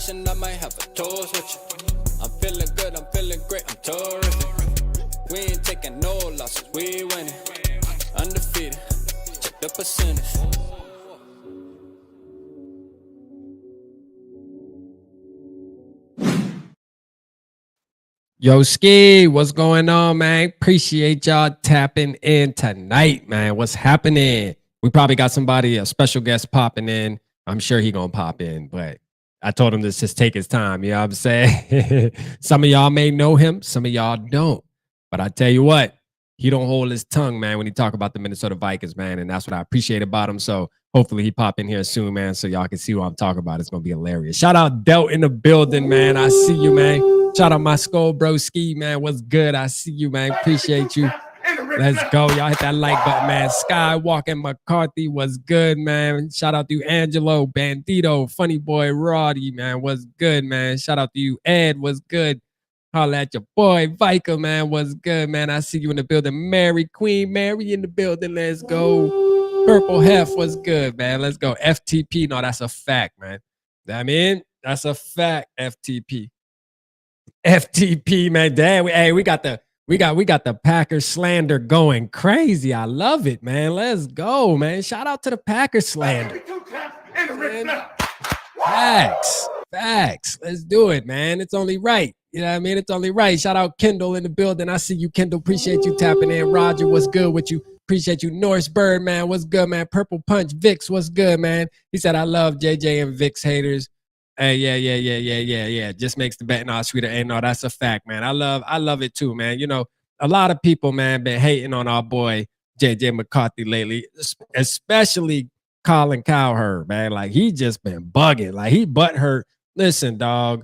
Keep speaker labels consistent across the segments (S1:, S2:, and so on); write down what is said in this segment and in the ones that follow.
S1: conversation, I might have a toast with you. I'm feeling good, I'm feeling great, I'm terrific. We ain't taking no losses, we winning. Undefeated, check the percentage.
S2: Yo, Ski, what's going on, man? Appreciate y'all tapping in tonight, man. What's happening? We probably got somebody, a special guest popping in. I'm sure he gonna pop in, but I told him to just take his time. You know what I'm saying? Some of y'all may know him, some of y'all don't. But I tell you what, he don't hold his tongue, man, when he talk about the Minnesota Vikings, man. And that's what I appreciate about him. So hopefully he pop in here soon, man, so y'all can see what I'm talking about. It's gonna be hilarious. Shout out Delt in the building, man. I see you, man. Shout out my skull, bro. Ski, man. What's good? I see you, man. Appreciate you. Let's go. Y'all hit that like button, man. Skywalking McCarthy was good, man. Shout out to you, Angelo, Bandito, Funny Boy, Roddy, man. What's good, man? Shout out to you, Ed. Was good. Holla at your boy, VIKE, man. What's good, man? I see you in the building. Mary, Queen Mary in the building. Let's go. Purple Hef was good, man. Let's go. FTP. No, that's a fact, man. I mean, that's a fact, FTP. FTP, man. Damn, we got the Packers slander going crazy. I love it, man. Let's go, man. Shout out to the Packers slander. Facts. Let's do it, man. It's only right. You know what I mean? It's only right. Shout out Kendall in the building. I see you, Kendall. Appreciate you tapping in. Roger, what's good with you? Appreciate you. Norris Bird, man. What's good, man? Purple Punch. Vix, what's good, man? He said, I love JJ and Vix haters. Hey, yeah. Just makes the betting all sweeter. Hey, no, that's a fact, man. I love it too, man. You know, a lot of people, man, been hating on our boy JJ McCarthy lately, especially Colin Cowherd, man. Like, he just been bugging. Like, he butthurt. Listen, dog.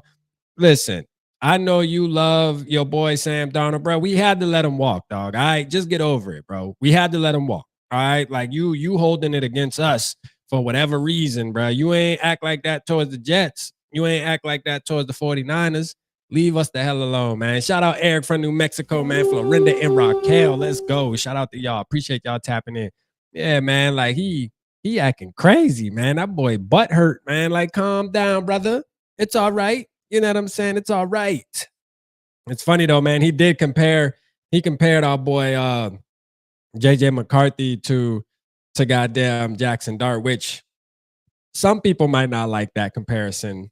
S2: Listen, I know you love your boy Sam Darnold, bro. We had to let him walk, dog. All right, just get over it, bro. We had to let him walk. All right, like you holding it against us for whatever reason, bro. You ain't act like that towards the Jets. You ain't act like that towards the 49ers. Leave us the hell alone, man. Shout out Eric from New Mexico, man. Florinda and Raquel. Let's go. Shout out to y'all. Appreciate y'all tapping in. Yeah, man. Like he acting crazy, man. That boy butt hurt, man. Like, calm down, brother. It's all right. You know what I'm saying? It's all right. It's funny though, man. He compared our boy JJ McCarthy to goddamn Jackson Dart, which some people might not like that comparison.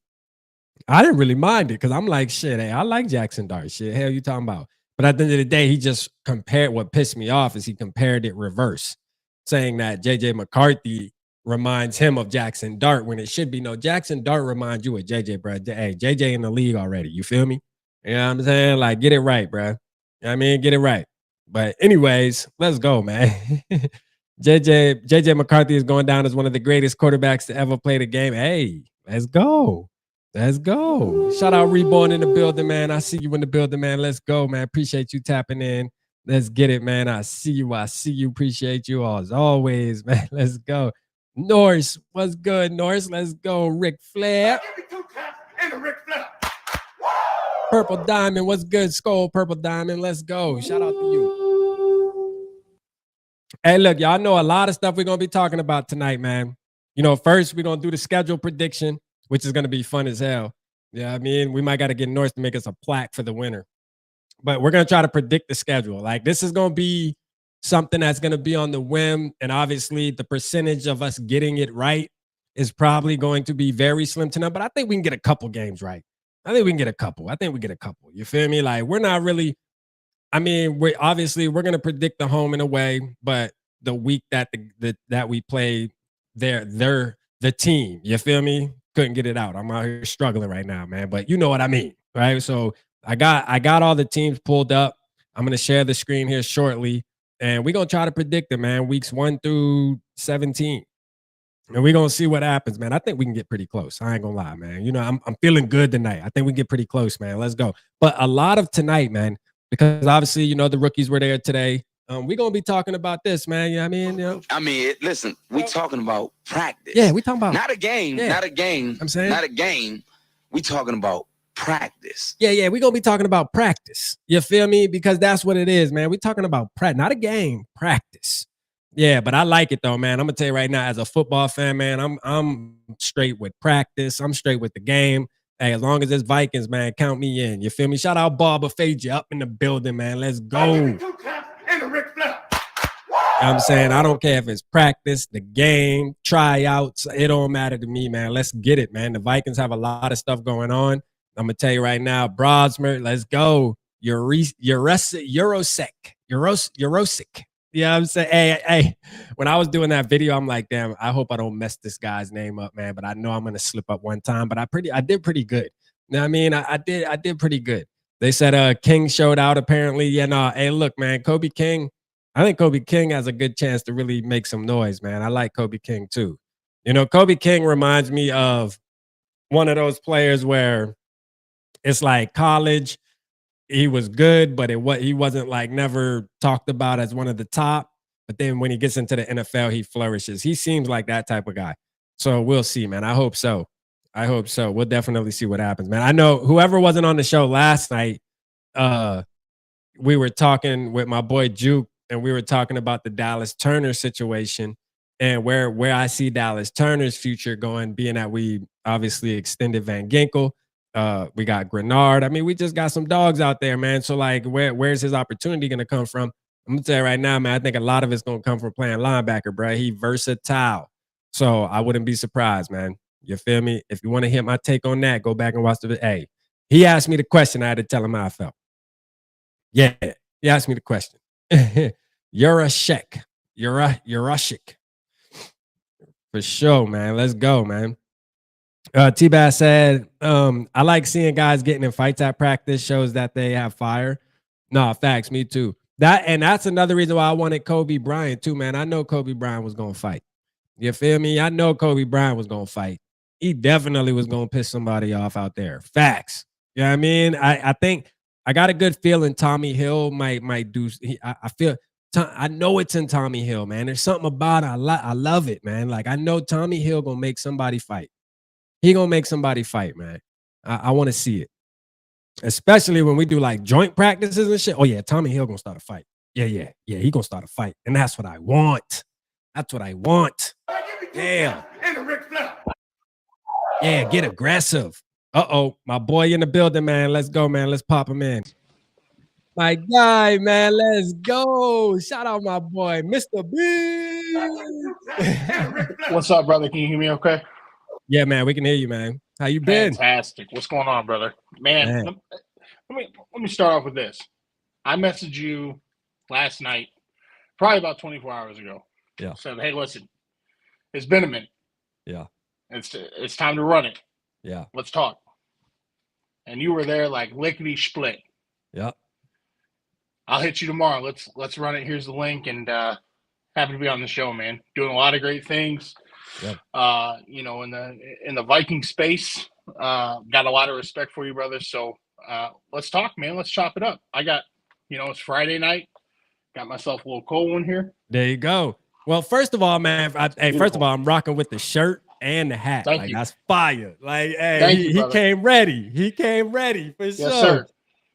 S2: I didn't really mind it because I'm like, shit, hey, I like Jackson Dart. Shit, hell you talking about? But at the end of the day, he just compared. What pissed me off is he compared it reverse, saying that JJ McCarthy reminds him of Jackson Dart when it should be no, Jackson Dart reminds you of JJ, bro. Hey, JJ in the league already. You feel me? You know what I'm saying? Like, get it right, bro. You know what I mean? Get it right. But anyways, let's go, man. JJ McCarthy is going down as one of the greatest quarterbacks to ever play the game. Hey, let's go. Let's go. Shout out Reborn in the building, man. I see you in the building, man. Let's go, man. Appreciate you tapping in. Let's get it, man. I see you. Appreciate you all as always, man. Let's go. Norris, what's good, Norris? Let's go. Ric Flair. Purple Diamond, what's good? Skull Purple Diamond. Let's go. Shout out to you. Hey, look, y'all know a lot of stuff we're going to be talking about tonight, man. You know, first, we're going to do the schedule prediction, which is going to be fun as hell. Yeah, I mean, we might got to get Norris to make us a plaque for the winner. But we're going to try to predict the schedule. Like, this is going to be something that's going to be on the whim. And obviously, the percentage of us getting it right is probably going to be very slim to none. But I think we can get a couple games right. I think we get a couple. You feel me? Like, we're not really, I mean, we're going to predict the home and away, but the week that that we play, they're the team. You feel me? Couldn't get it out. I'm out here struggling right now, man. But you know what I mean, right? So I got all the teams pulled up. I'm gonna share the screen here shortly, and we're gonna try to predict them, man. Weeks 1 through 17. And we're going to see what happens, man. I think we can get pretty close. I ain't going to lie, man. You know, I'm feeling good tonight. I think we can get pretty close, man. Let's go. But a lot of tonight, man, because obviously, you know, the rookies were there today. We're going to be talking about this, man. You know what I mean?
S3: Listen, we talking about practice.
S2: Yeah, we talking about.
S3: Not a game. Yeah. Not a game.
S2: I'm saying.
S3: Not a game. We talking about practice.
S2: Yeah. We're going to be talking about practice. You feel me? Because that's what it is, man. We're talking about practice. Not a game. Practice. Yeah, but I like it though, man. I'm gonna tell you right now, as a football fan, man, I'm straight with practice. I'm straight with the game. Hey, as long as it's Vikings, man, count me in. You feel me? Shout out Barber Fage up in the building, man. Let's go. You know what I'm saying? I don't care if it's practice, the game, tryouts. It don't matter to me, man. Let's get it, man. The Vikings have a lot of stuff going on. I'm going to tell you right now, Broadsmer, let's go. Eurosic. You know what I'm saying? Hey, when I was doing that video, I'm like, damn, I hope I don't mess this guy's name up, man. But I know I'm going to slip up one time. But I did pretty good. You know what I mean? I did pretty good. They said King showed out apparently. Yeah, no. Hey, look, man, Kobe King. I think Kobe King has a good chance to really make some noise, man. I like Kobe King too. You know, Kobe King reminds me of one of those players where it's like college. He was good, but he wasn't like never talked about as one of the top. But then when he gets into the NFL, he flourishes. He seems like that type of guy. So we'll see, man. I hope so. We'll definitely see what happens, man. I know whoever wasn't on the show last night, we were talking with my boy Juke, and we were talking about the Dallas Turner situation and where I see Dallas Turner's future going, being that we obviously extended Van Ginkel. We got Grenard. I mean, we just got some dogs out there, man. So like, where's his opportunity going to come from? I'm gonna tell you right now, man. I think a lot of it's gonna come from playing linebacker, bro. He versatile, so I wouldn't be surprised, man. You feel me? If you want to hear my take on that, go back and watch the. Hey, he asked me the question. I had to tell him how I felt. Yeah, he asked me the question. You're a Shek. You're a Shek. For sure, man. Let's go, man. T-Bass said, I like seeing guys getting in fights at practice. Shows that they have fire. No, facts. Me too. That's another reason why I wanted Kobe Bryant too, man. I know Kobe Bryant was gonna fight. You feel me? I know Kobe Bryant was gonna fight. He definitely was gonna piss somebody off out there. Facts. You know what I mean? I think I got a good feeling Tommy Hill might do. I feel. I know it's in Tommy Hill, man. There's something about it. I love it, man. Like I know Tommy Hill gonna make somebody fight. He gonna make somebody fight, man. I want to see it, especially when we do like joint practices and shit. Oh yeah, Tommy Hill gonna start a fight. Yeah. He gonna start a fight, and that's what I want. That's what I want. Yeah. Yeah, get aggressive. Uh-oh, my boy in the building, man. Let's go, man. Let's pop him in. My guy, man. Let's go. Shout out my boy, Mr. B.
S4: What's up, brother? Can you hear me okay?
S2: Yeah, man. We can hear you, man. How you been?
S4: Fantastic. What's going on, brother? Man. Let me start off with this. I messaged you last night, probably about 24 hours ago.
S2: Yeah.
S4: Said, hey, listen, it's been a minute.
S2: Yeah.
S4: It's time to run it.
S2: Yeah.
S4: Let's talk. And you were there like lickety split.
S2: Yeah.
S4: I'll hit you tomorrow. Let's run it. Here's the link, and happy to be on the show, man. Doing a lot of great things.
S2: Yep.
S4: You know, in the Viking space, got a lot of respect for you, brother. So let's talk, man. Let's chop it up. I got, it's Friday night. Got myself a little cold one here.
S2: There you go. Well, first of all, man, first of all, I'm rocking with the shirt and the hat.
S4: Thank you.
S2: That's fire. Like, hey, he came ready. He came ready for sure.
S4: Yes, sir.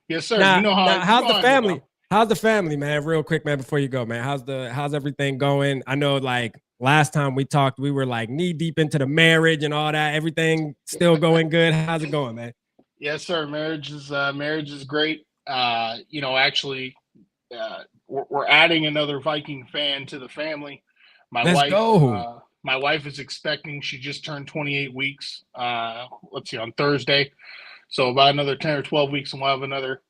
S4: Yes, sir.
S2: Now, how's the family? How's the family, man? Real quick, man, before you go, man. How's everything going? I know, like, last time we talked, we were like knee deep into the marriage and all that. Everything still going good. How's it going, man?
S4: Yes, sir. Marriage is great. Actually, we're adding another Viking fan to the family.
S2: Let's go.
S4: My wife is expecting. She just turned 28 weeks. Let's see, on Thursday. So about another 10 or 12 weeks, and we'll have another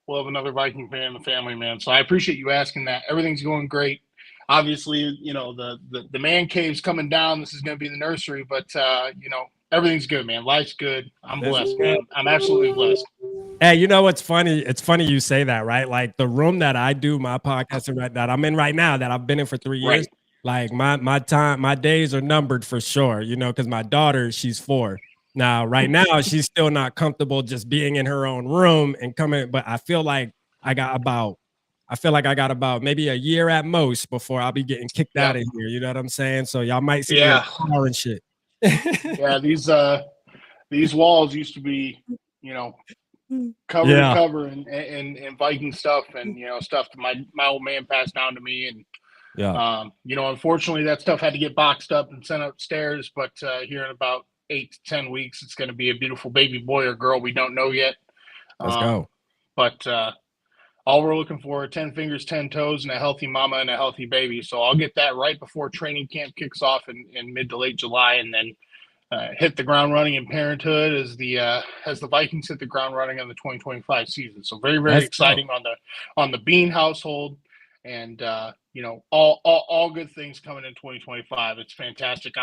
S4: Viking fan in the family, man. So I appreciate you asking that. Everything's going great. Obviously, the man cave's coming down. This is going to be the nursery, but everything's good, man. Life's good. I'm blessed, man. I'm absolutely blessed.
S2: Hey, you know what's funny? It's funny you say that, right? Like the room that I do my podcast that I'm in right now, that I've been in for 3 years. Right. Like my days are numbered for sure. Because my daughter, she's 4. Now, right now, she's still not comfortable just being in her own room and coming. But I feel like I got about maybe a year at most before I'll be getting kicked out of here. You know what I'm saying? So y'all might see me and shit.
S4: Yeah, these walls used to be, cover to cover and Viking stuff and stuff that my old man passed down to me, and unfortunately that stuff had to get boxed up and sent upstairs. But here in about 8 to 10 weeks. It's going to be a beautiful baby boy or girl. We don't know yet.
S2: Let's go.
S4: But all we're looking for are 10 fingers, 10 toes, and a healthy mama and a healthy baby. So I'll get that right before training camp kicks off in mid to late July, and then hit the ground running in parenthood as the Vikings hit the ground running on the 2025 season. So very, very exciting on the Bean household, and all good things coming in 2025. It's fantastic.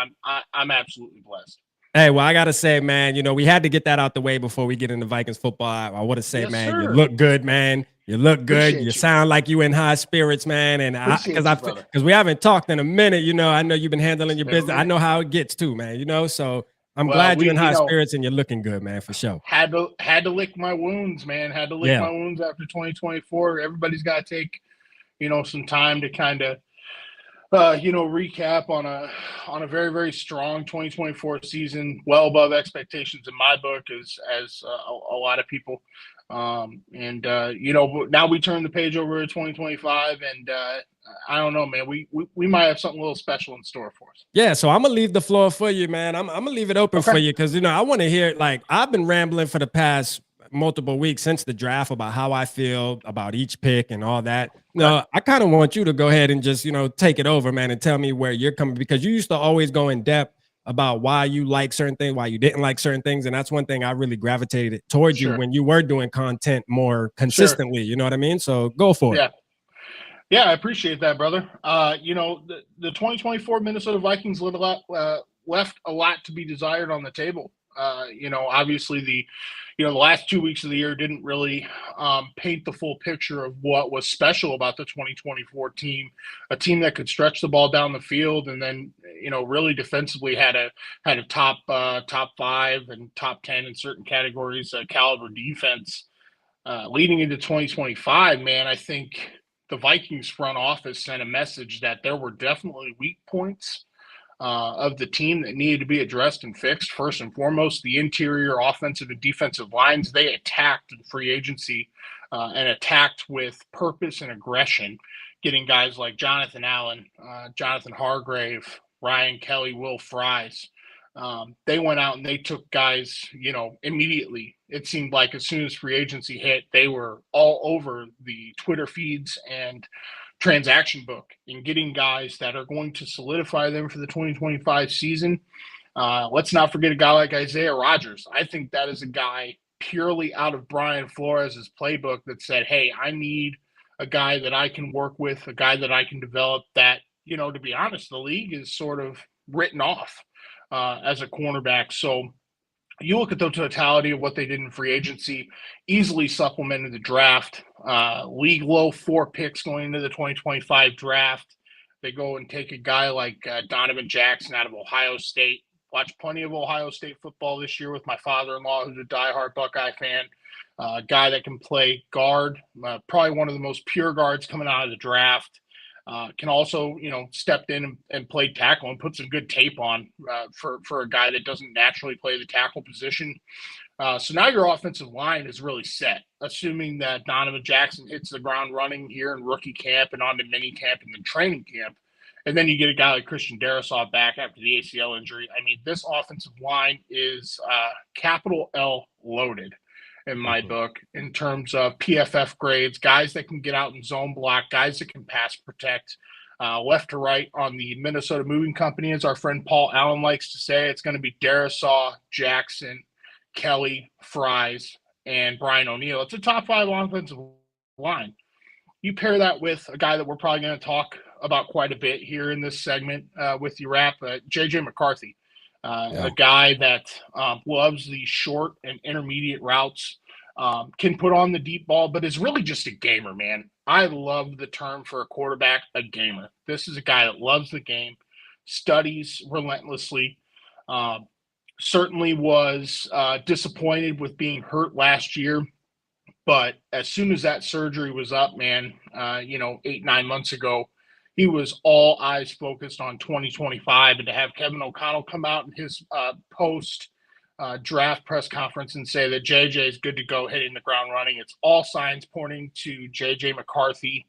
S4: I'm absolutely blessed.
S2: Hey, well, I got to say, man, we had to get that out the way before we get into Vikings football. I want to say,
S4: Yes,
S2: man,
S4: sir.
S2: you look good, man. You look good.
S4: Appreciate
S2: you
S4: you.
S2: sound like you in high spirits, man. And because we haven't talked in a minute, I know you've been handling your business. I know how it gets too, man, so I'm glad you're in high spirits and you're looking good, man, for sure.
S4: Had to lick my wounds, man. Had to lick my wounds after 2024. Everybody's got to take, some time to kind of, recap on a very, very strong 2024 season, well above expectations in my book, as a lot of people. Now we turn the page over to 2025, and I don't know, man. We might have something a little special in store for us.
S2: Yeah, so I'm gonna leave the floor for you, man. I'm gonna leave it open for you because I want to hear. Like, I've been rambling for the past multiple weeks since the draft about how I feel about each pick and all that. No, I kind of want you to go ahead and just take it over, man, and tell me where you're coming, because you used to always go in depth about why you like certain things, why you didn't like certain things. And that's one thing I really gravitated towards you when you were doing content more consistently. You know what I mean? So go for it.
S4: Yeah, I appreciate that, brother. The 2024 Minnesota Vikings left a lot to be desired on the table. Obviously the last 2 weeks of the year didn't really paint the full picture of what was special about the 2024 team, a team that could stretch the ball down the field, and then really defensively had a top 5 and top 10 in certain categories caliber defense. Leading into 2025, man, I think the Vikings front office sent a message that there were definitely weak points of the team that needed to be addressed and fixed. First and foremost, the interior offensive and defensive lines. They attacked in free agency and attacked with purpose and aggression, getting guys like Jonathan Allen, Jonathan Hargrave, Ryan Kelly, Will Fries. They went out and they took guys, immediately. It seemed like as soon as free agency hit, they were all over the Twitter feeds and transaction book and getting guys that are going to solidify them for the 2025 season. Let's not forget a guy like Isaiah Rodgers. I think that is a guy purely out of Brian Flores' playbook that said, hey, I need a guy that I can work with, a guy that I can develop that, to be honest, the league is sort of written off as a cornerback. So you look at the totality of what they did in free agency, easily supplemented the draft, league low 4 picks going into the 2025 draft. They go and take a guy like Donovan Jackson out of Ohio State. Watched plenty of Ohio State football this year with my father-in-law, who's a diehard Buckeye fan. A guy that can play guard, probably one of the most pure guards coming out of the draft. Can also, step in and play tackle and put some good tape on for a guy that doesn't naturally play the tackle position. So now your offensive line is really set, assuming that Donovan Jackson hits the ground running here in rookie camp and on to mini camp and then training camp. And then you get a guy like Christian Darrisaw back after the ACL injury. I mean, this offensive line is capital L loaded in my book in terms of PFF grades, guys that can get out and zone block, guys that can pass protect left to right on the Minnesota Moving Company, as our friend Paul Allen likes to say. It's going to be Darrisaw, Jackson, Kelly, Fries, and Brian O'Neill. It's a top 5 offensive line. You pair that with a guy that we're probably going to talk about quite a bit here in this segment with you, Rap, JJ McCarthy. A guy that loves the short and intermediate routes, can put on the deep ball, but is really just a gamer, man. I love the term for a quarterback, a gamer. This is a guy that loves the game, studies relentlessly, certainly was disappointed with being hurt last year. But as soon as that surgery was up, man, 8-9 months ago, he was all eyes focused on 2025. And to have Kevin O'Connell come out in his post draft press conference and say that JJ is good to go hitting the ground running, it's all signs pointing to JJ McCarthy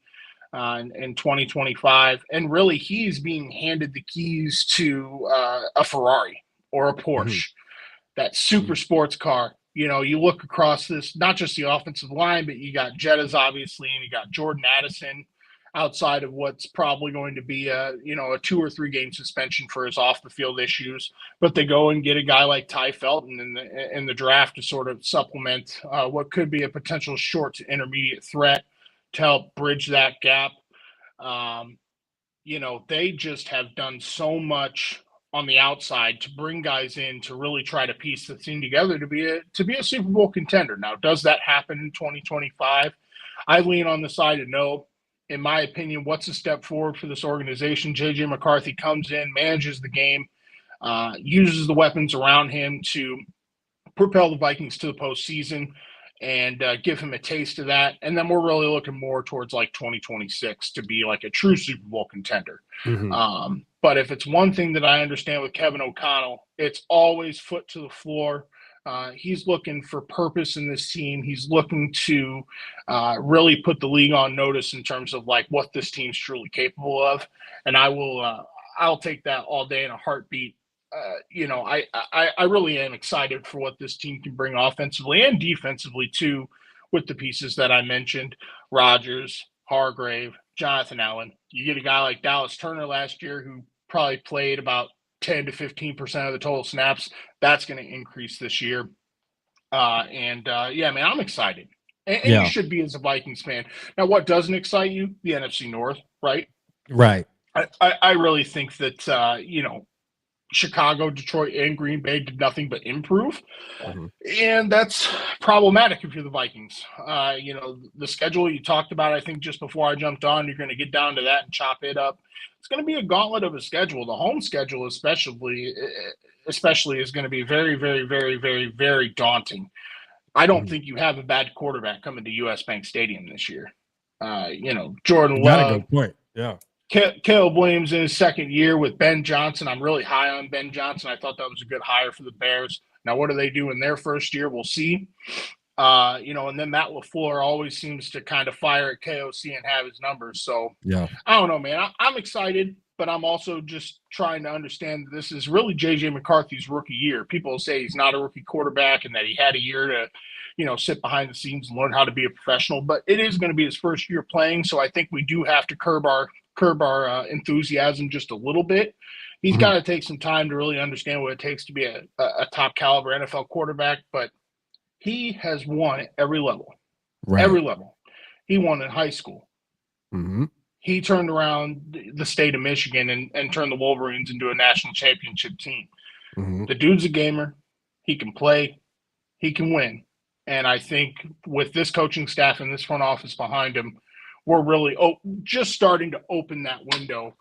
S4: in 2025. And really, he's being handed the keys to a Ferrari or a Porsche. that super sports car. You know, you look across this, not just the offensive line, but you got Jettas, obviously, and you got Jordan Addison outside of what's probably going to be a 2 or 3 game suspension for his off the field issues. But they go and get a guy like Ty Felton in the draft to sort of supplement what could be a potential short to intermediate threat to help bridge that gap. They just have done so much on the outside to bring guys in to really try to piece the thing together to be a Super Bowl contender. Now, does that happen in 2025? I lean on the side of no. In my opinion, what's a step forward for this organization? J.J. McCarthy comes in, manages the game, uses the weapons around him to propel the Vikings to the postseason and give him a taste of that. And then we're really looking more towards like 2026 to be like a true Super Bowl contender.
S2: Mm-hmm.
S4: But if it's one thing that I understand with Kevin O'Connell, it's always foot to the floor. He's looking for purpose in this team. He's looking to really put the league on notice in terms of like what this team's truly capable of. And I'll take that all day in a heartbeat. I really am excited for what this team can bring offensively and defensively too, with the pieces that I mentioned: Rodgers, Hargrave, Jonathan Allen. You get a guy like Dallas Turner last year who probably played about 10 to 15% of the total snaps. That's going to increase this year. Man, I'm excited. And you should be as a Vikings fan. Now, what doesn't excite you? The NFC North, right?
S2: Right.
S4: I really think that, Chicago, Detroit, and Green Bay did nothing but improve.
S2: Mm-hmm.
S4: And that's problematic if you're the Vikings. The schedule you talked about, I think just before I jumped on, you're going to get down to that and chop it up. It's going to be a gauntlet of a schedule. The home schedule especially is going to be very, very, very, very, very daunting. I don't think you have a bad quarterback coming to US Bank Stadium this year. Jordan Love.
S2: Got a good point. Yeah.
S4: Caleb Williams in his second year with Ben Johnson. I'm really high on Ben Johnson. I thought that was a good hire for the Bears. Now, what do they do in their first year? We'll see. And then Matt LaFleur always seems to kind of fire at KOC and have his numbers. So,
S2: yeah,
S4: I don't know, man. I'm excited, but I'm also just trying to understand that this is really J.J. McCarthy's rookie year. People say he's not a rookie quarterback and that he had a year to, sit behind the scenes and learn how to be a professional. But it is going to be his first year playing, so I think we do have to curb our enthusiasm just a little bit. He's got to take some time to really understand what it takes to be a top caliber NFL quarterback, but he has won at every level.
S2: Right.
S4: Every level. He won in high school.
S2: Mm-hmm.
S4: He turned around the state of Michigan and turned the Wolverines into a national championship team.
S2: Mm-hmm.
S4: The dude's a gamer. He can play. He can win. And I think with this coaching staff and this front office behind him, we're really just starting to open that window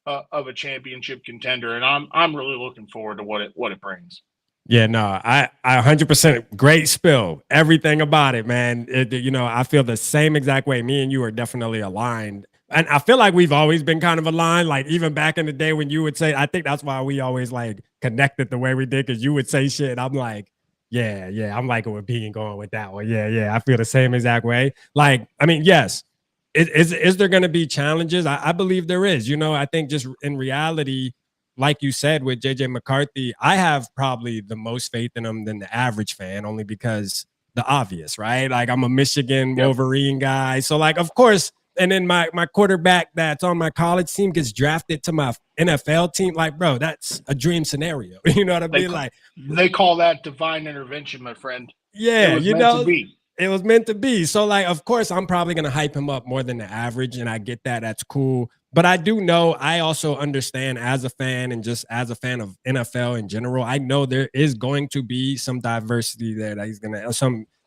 S4: of a championship contender. And I'm really looking forward to what it brings.
S2: Yeah, no, I 100% great spill. Everything about it, man. I feel the same exact way. Me and you are definitely aligned. And I feel like we've always been kind of aligned. Like even back in the day when you would say, I think that's why we always like connected the way we did, because you would say shit. And I'm like, yeah, I'm liking what Bean going with that one. Yeah, I feel the same exact way. Like, I mean, yes. Is there going to be challenges? I believe there is. I think just in reality, like you said with JJ McCarthy, I have probably the most faith in him than the average fan, only because the obvious, right? Like I'm a Michigan Wolverine guy. So like, of course, and then my quarterback that's on my college team gets drafted to my NFL team. Like, bro, that's a dream scenario. You know what I mean? Like
S4: they call that divine intervention, my friend.
S2: Yeah, it was meant to be. So, like, of course, I'm probably going to hype him up more than the average, and I get that. That's cool. But I do know, I also understand as a fan and just as a fan of NFL in general, I know there is going to be some diversity there that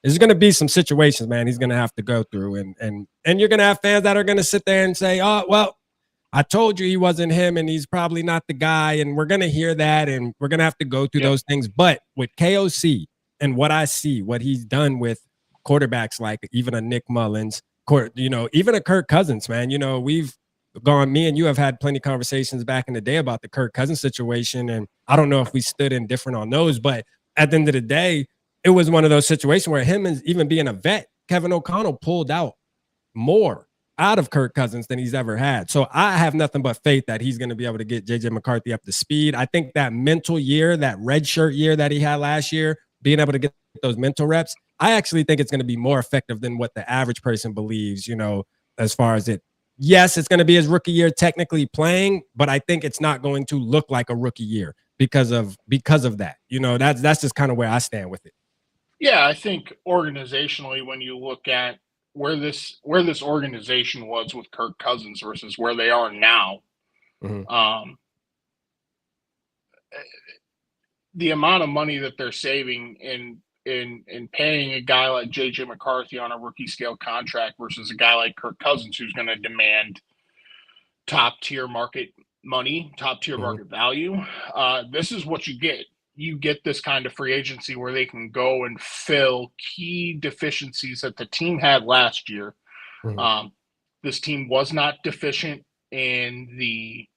S2: there's going to be some situations, man, he's going to have to go through. And you're going to have fans that are going to sit there and say, oh, well, I told you he wasn't him and he's probably not the guy. And we're going to hear that and we're going to have to go through those things. But with KOC and what I see, what he's done with quarterbacks like even a Nick Mullins, even a Kirk Cousins, man. We've gone, me and you have had plenty of conversations back in the day about the Kirk Cousins situation. And I don't know if we stood in different on those, but at the end of the day, it was one of those situations where him and even being a vet, Kevin O'Connell pulled out more out of Kirk Cousins than he's ever had. So I have nothing but faith that he's going to be able to get JJ McCarthy up to speed. I think that mental year, that red shirt year that he had last year, being able to get those mental reps, I actually think it's going to be more effective than what the average person believes, as far as it. Yes, it's going to be his rookie year technically playing, but I think it's not going to look like a rookie year because of that. That's just kind of where I stand with it.
S4: Yeah, I think organizationally, when you look at where this organization was with Kirk Cousins versus where they are now, the amount of money that they're saving in paying a guy like JJ McCarthy on a rookie scale contract versus a guy like Kirk Cousins who's going to demand top tier market money, top tier market value. This is what you get. You get this kind of free agency where they can go and fill key deficiencies that the team had last year. This team was not deficient in the,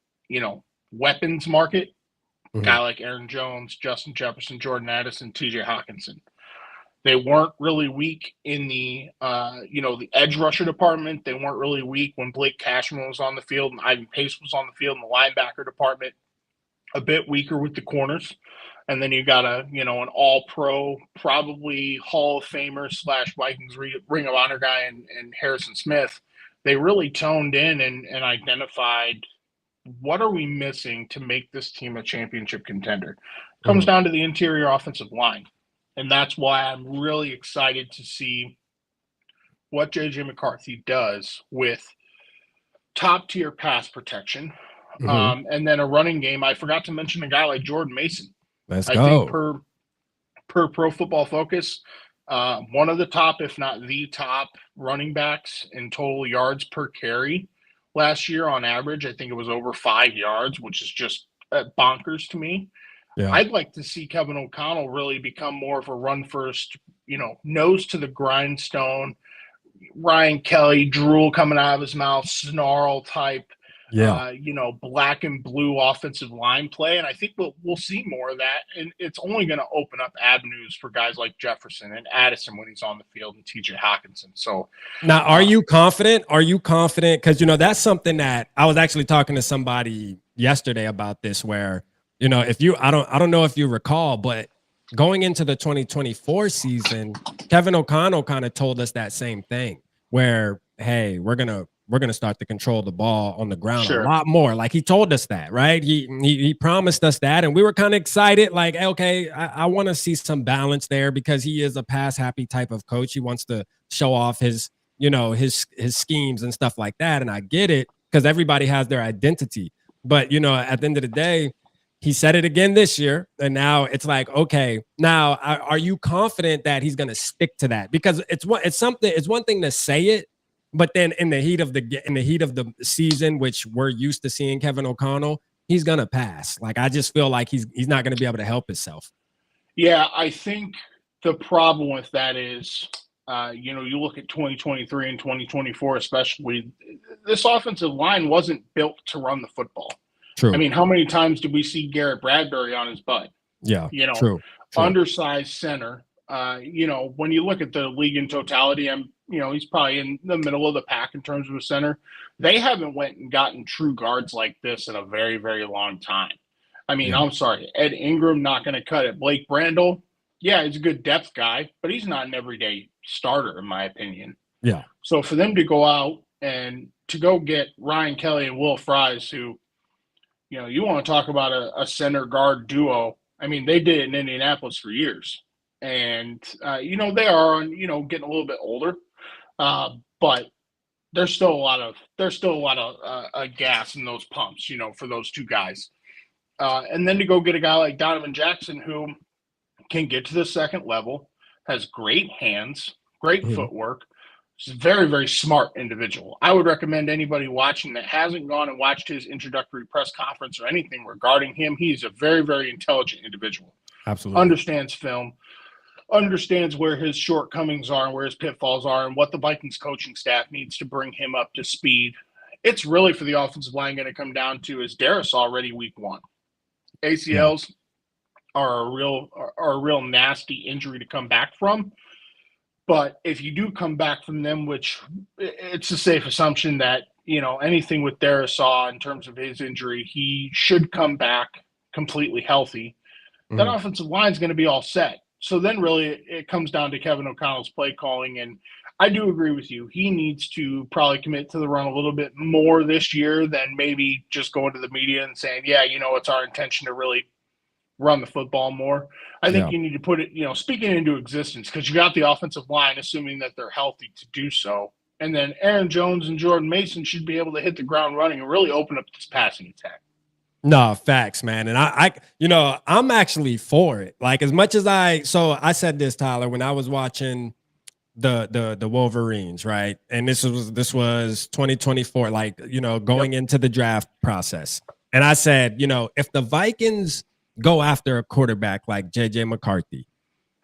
S4: weapons market. Guy like Aaron Jones, Justin Jefferson, Jordan Addison, TJ Hawkinson. They weren't really weak in the, the edge rusher department. They weren't really weak when Blake Cashman was on the field and Ivan Pace was on the field in the linebacker department. A bit weaker with the corners. And then you got an all-pro, probably Hall of Famer / Vikings Ring of Honor guy and Harrison Smith. They really toned in and identified what are we missing to make this team a championship contender. It comes down to the interior offensive line. And that's why I'm really excited to see what J.J. McCarthy does with top-tier pass protection. And then a running game. I forgot to mention a guy like Jordan Mason. I think per Pro Football Focus, one of the top, if not the top, running backs in total yards per carry last year on average. I think it was over 5 yards, which is just bonkers to me. Yeah. I'd like to see Kevin O'Connell really become more of a run first, nose to the grindstone, Ryan Kelly, drool coming out of his mouth, snarl type. Black and blue offensive line play. And I think we'll see more of that. And it's only going to open up avenues for guys like Jefferson and Addison when he's on the field and TJ Hawkinson. So
S2: now, are you confident? Because, that's something that I was actually talking to somebody yesterday about this, where, I don't know if you recall, but going into the 2024 season, Kevin O'Connell kind of told us that same thing where, hey, we're going to start to control the ball on the ground a lot more. Like he told us that, right? He promised us that, and we were kind of excited. Like, okay, I want to see some balance there because he is a pass happy type of coach. He wants to show off his schemes and stuff like that. And I get it because everybody has their identity. But, at the end of the day, he said it again this year. And now it's like, okay, now are you confident that he's going to stick to that? Because it's one thing to say it, but then in the heat of the season, which we're used to seeing Kevin O'Connell, he's gonna pass. Like I just feel like he's not gonna be able to help himself.
S4: Yeah, I think the problem with that is, you look at 2023 and 2024, especially, this offensive line wasn't built to run the football.
S2: True.
S4: I mean, how many times did we see Garrett Bradbury on his butt?
S2: Yeah. True.
S4: Undersized center. When you look at the league in totality, he's probably in the middle of the pack in terms of a center. They haven't went and gotten true guards like this in a very, very long time. I mean, I'm sorry, Ed Ingram not going to cut it. Blake Brandel, yeah, he's a good depth guy, but he's not an everyday starter, in my opinion.
S2: Yeah.
S4: So for them to go out and to go get Ryan Kelly and Will Fries, who, you want to talk about a center guard duo. I mean, they did it in Indianapolis for years. And, they are, getting a little bit older. But there's still a lot of gas in those pumps, for those two guys. And then to go get a guy like Donovan Jackson, who can get to the second level, has great hands, great footwork. He's a very, very smart individual. I would recommend anybody watching that hasn't gone and watched his introductory press conference or anything regarding him. He's a very, very intelligent individual.
S2: Absolutely.
S4: Understands film. Understands where his shortcomings are and where his pitfalls are and what the Vikings coaching staff needs to bring him up to speed. It's really for the offensive line going to come down to, is Darius already week one? ACLs are a real nasty injury to come back from. But if you do come back from them, which it's a safe assumption that, anything with Darisaw in terms of his injury, he should come back completely healthy. That offensive line is going to be all set. So then really it comes down to Kevin O'Connell's play calling. And I do agree with you. He needs to probably commit to the run a little bit more this year than maybe just going to the media and saying, yeah, it's our intention to really run the football more. I think you need to put it, speaking into existence, because you got the offensive line, assuming that they're healthy to do so. And then Aaron Jones and Jordan Mason should be able to hit the ground running and really open up this passing attack.
S2: No, facts, man. And I'm actually for it. Like, as much as I said this, Tyler, when I was watching the Wolverines, right? And this was 2024, like, going into the draft process. And I said, if the Vikings go after a quarterback like JJ McCarthy,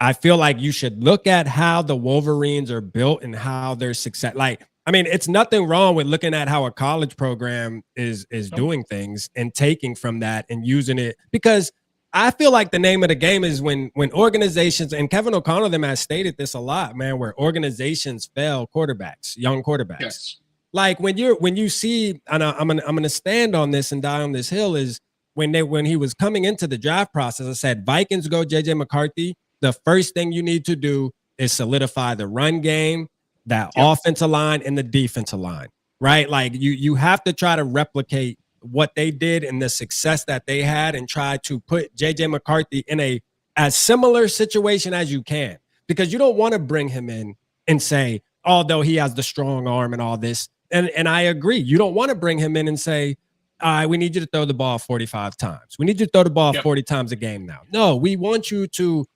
S2: I feel like you should look at how the Wolverines are built and how their success. Like, I mean, it's nothing wrong with looking at how a college program is doing things and taking from that and using it, because I feel like the name of the game is when organizations, and Kevin O'Connell them has stated this a lot, man, where organizations fail quarterbacks, young quarterbacks.
S4: Yes.
S2: Like when you see, and I'm gonna stand on this and die on this hill, is when he was coming into the draft process, I said, Vikings go JJ McCarthy. The first thing you need to do is solidify the run game, that offensive line, and the defensive line, right? Like you have to try to replicate what they did and the success that they had, and try to put JJ McCarthy in a as similar situation as you can, because you don't want to bring him in and say, although he has the strong arm and all this, and I agree, you don't want to bring him in and say, all right, we need you to throw the ball 45 times. We need you to throw the ball 40 times a game now. No, we want you to,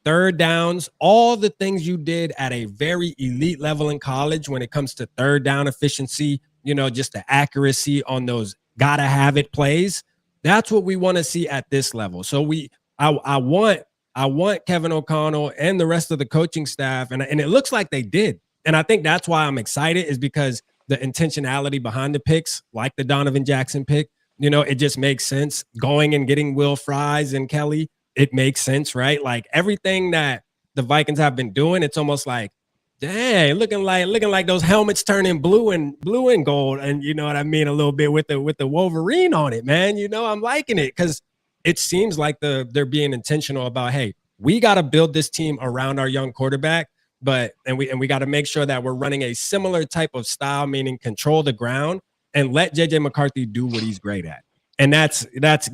S2: third downs, all the things you did at a very elite level in college when it comes to third down efficiency, just the accuracy on those gotta have it plays. That's what we want to see at this level. So I want Kevin O'Connell and the rest of the coaching staff, and it looks like they did. And I think that's why I'm excited, is because the intentionality behind the picks, like the Donovan Jackson pick, it just makes sense. Going and getting Will Fries and Kelly, it makes sense, right? Like everything that the Vikings have been doing, it's almost like, dang, looking like those helmets turning blue and gold, and you know what I mean, a little bit with the Wolverine on it, man. I'm liking it, because it seems like they're being intentional about, hey, we got to build this team around our young quarterback, and we got to make sure that we're running a similar type of style, meaning control the ground and let JJ McCarthy do what he's great at. And that's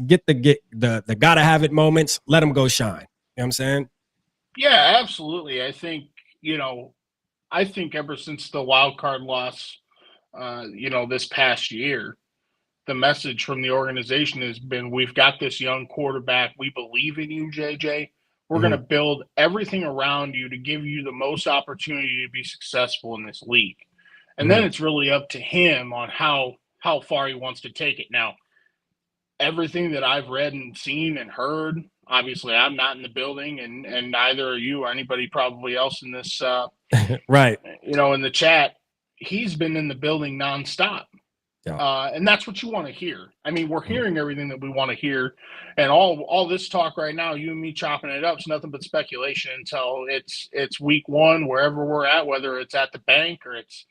S2: get the gotta have it moments, let him go shine. You know what I'm saying?
S4: Yeah, absolutely. I think, ever since the wild card loss, this past year, the message from the organization has been, we've got this young quarterback. We believe in you, JJ. We're going to build everything around you to give you the most opportunity to be successful in this league. And then it's really up to him on how far he wants to take it. Now, everything that I've read and seen and heard, obviously I'm not in the building, and neither are you or anybody probably else in this,
S2: right.
S4: In the chat, he's been in the building nonstop.
S2: Yeah.
S4: And that's what you want to hear. I mean, we're hearing everything that we want to hear, and all this talk right now, you and me chopping it up, is nothing but speculation until it's week one, wherever we're at, whether it's at the bank or it's,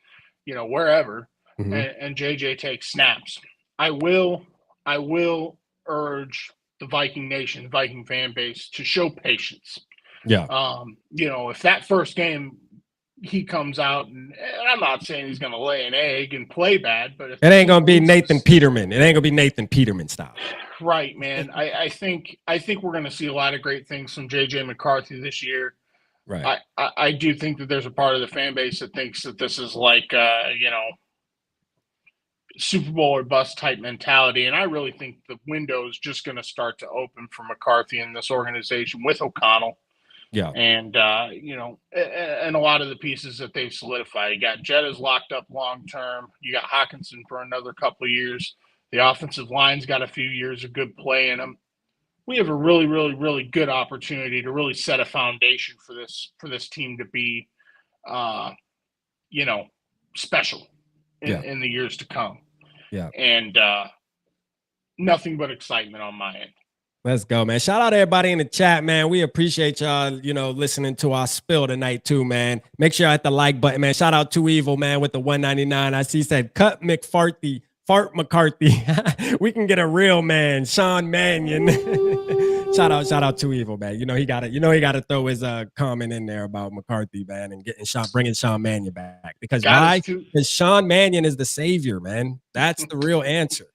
S4: wherever, and JJ takes snaps. I will urge the Viking Nation, Viking fan base, to show patience.
S2: Yeah.
S4: If that first game he comes out, and I'm not saying he's going to lay an egg and play bad, but if
S2: it ain't going to be Nathan Peterman. It ain't going to be Nathan Peterman style.
S4: Right, man. I think we're going to see a lot of great things from JJ McCarthy this year.
S2: Right.
S4: I do think that there's a part of the fan base that thinks that this is like, Super Bowl or bust type mentality. And I really think the window is just going to start to open for McCarthy and this organization with O'Connell.
S2: Yeah.
S4: And, and a lot of the pieces that they've solidified. You got Jetta's locked up long-term. You got Hawkinson for another couple of years. The offensive line's got a few years of good play in them. We have a really, really, really good opportunity to really set a foundation for this team to be, special in the years to come.
S2: Yeah.
S4: And nothing but excitement on my end.
S2: Let's go, man. Shout out to everybody in the chat, man. We appreciate y'all, listening to our spill tonight too, man. Make sure you hit the like button, man. Shout out to Evil, man, with the 199. I see said cut McFarty, Fart McCarthy. We can get a real man, Sean Mannion. shout out to Evil, man. He got to throw his comment in there about McCarthy, man, and bringing Sean Mannion back. Because why? Because Sean Mannion is the savior, man. That's the real answer.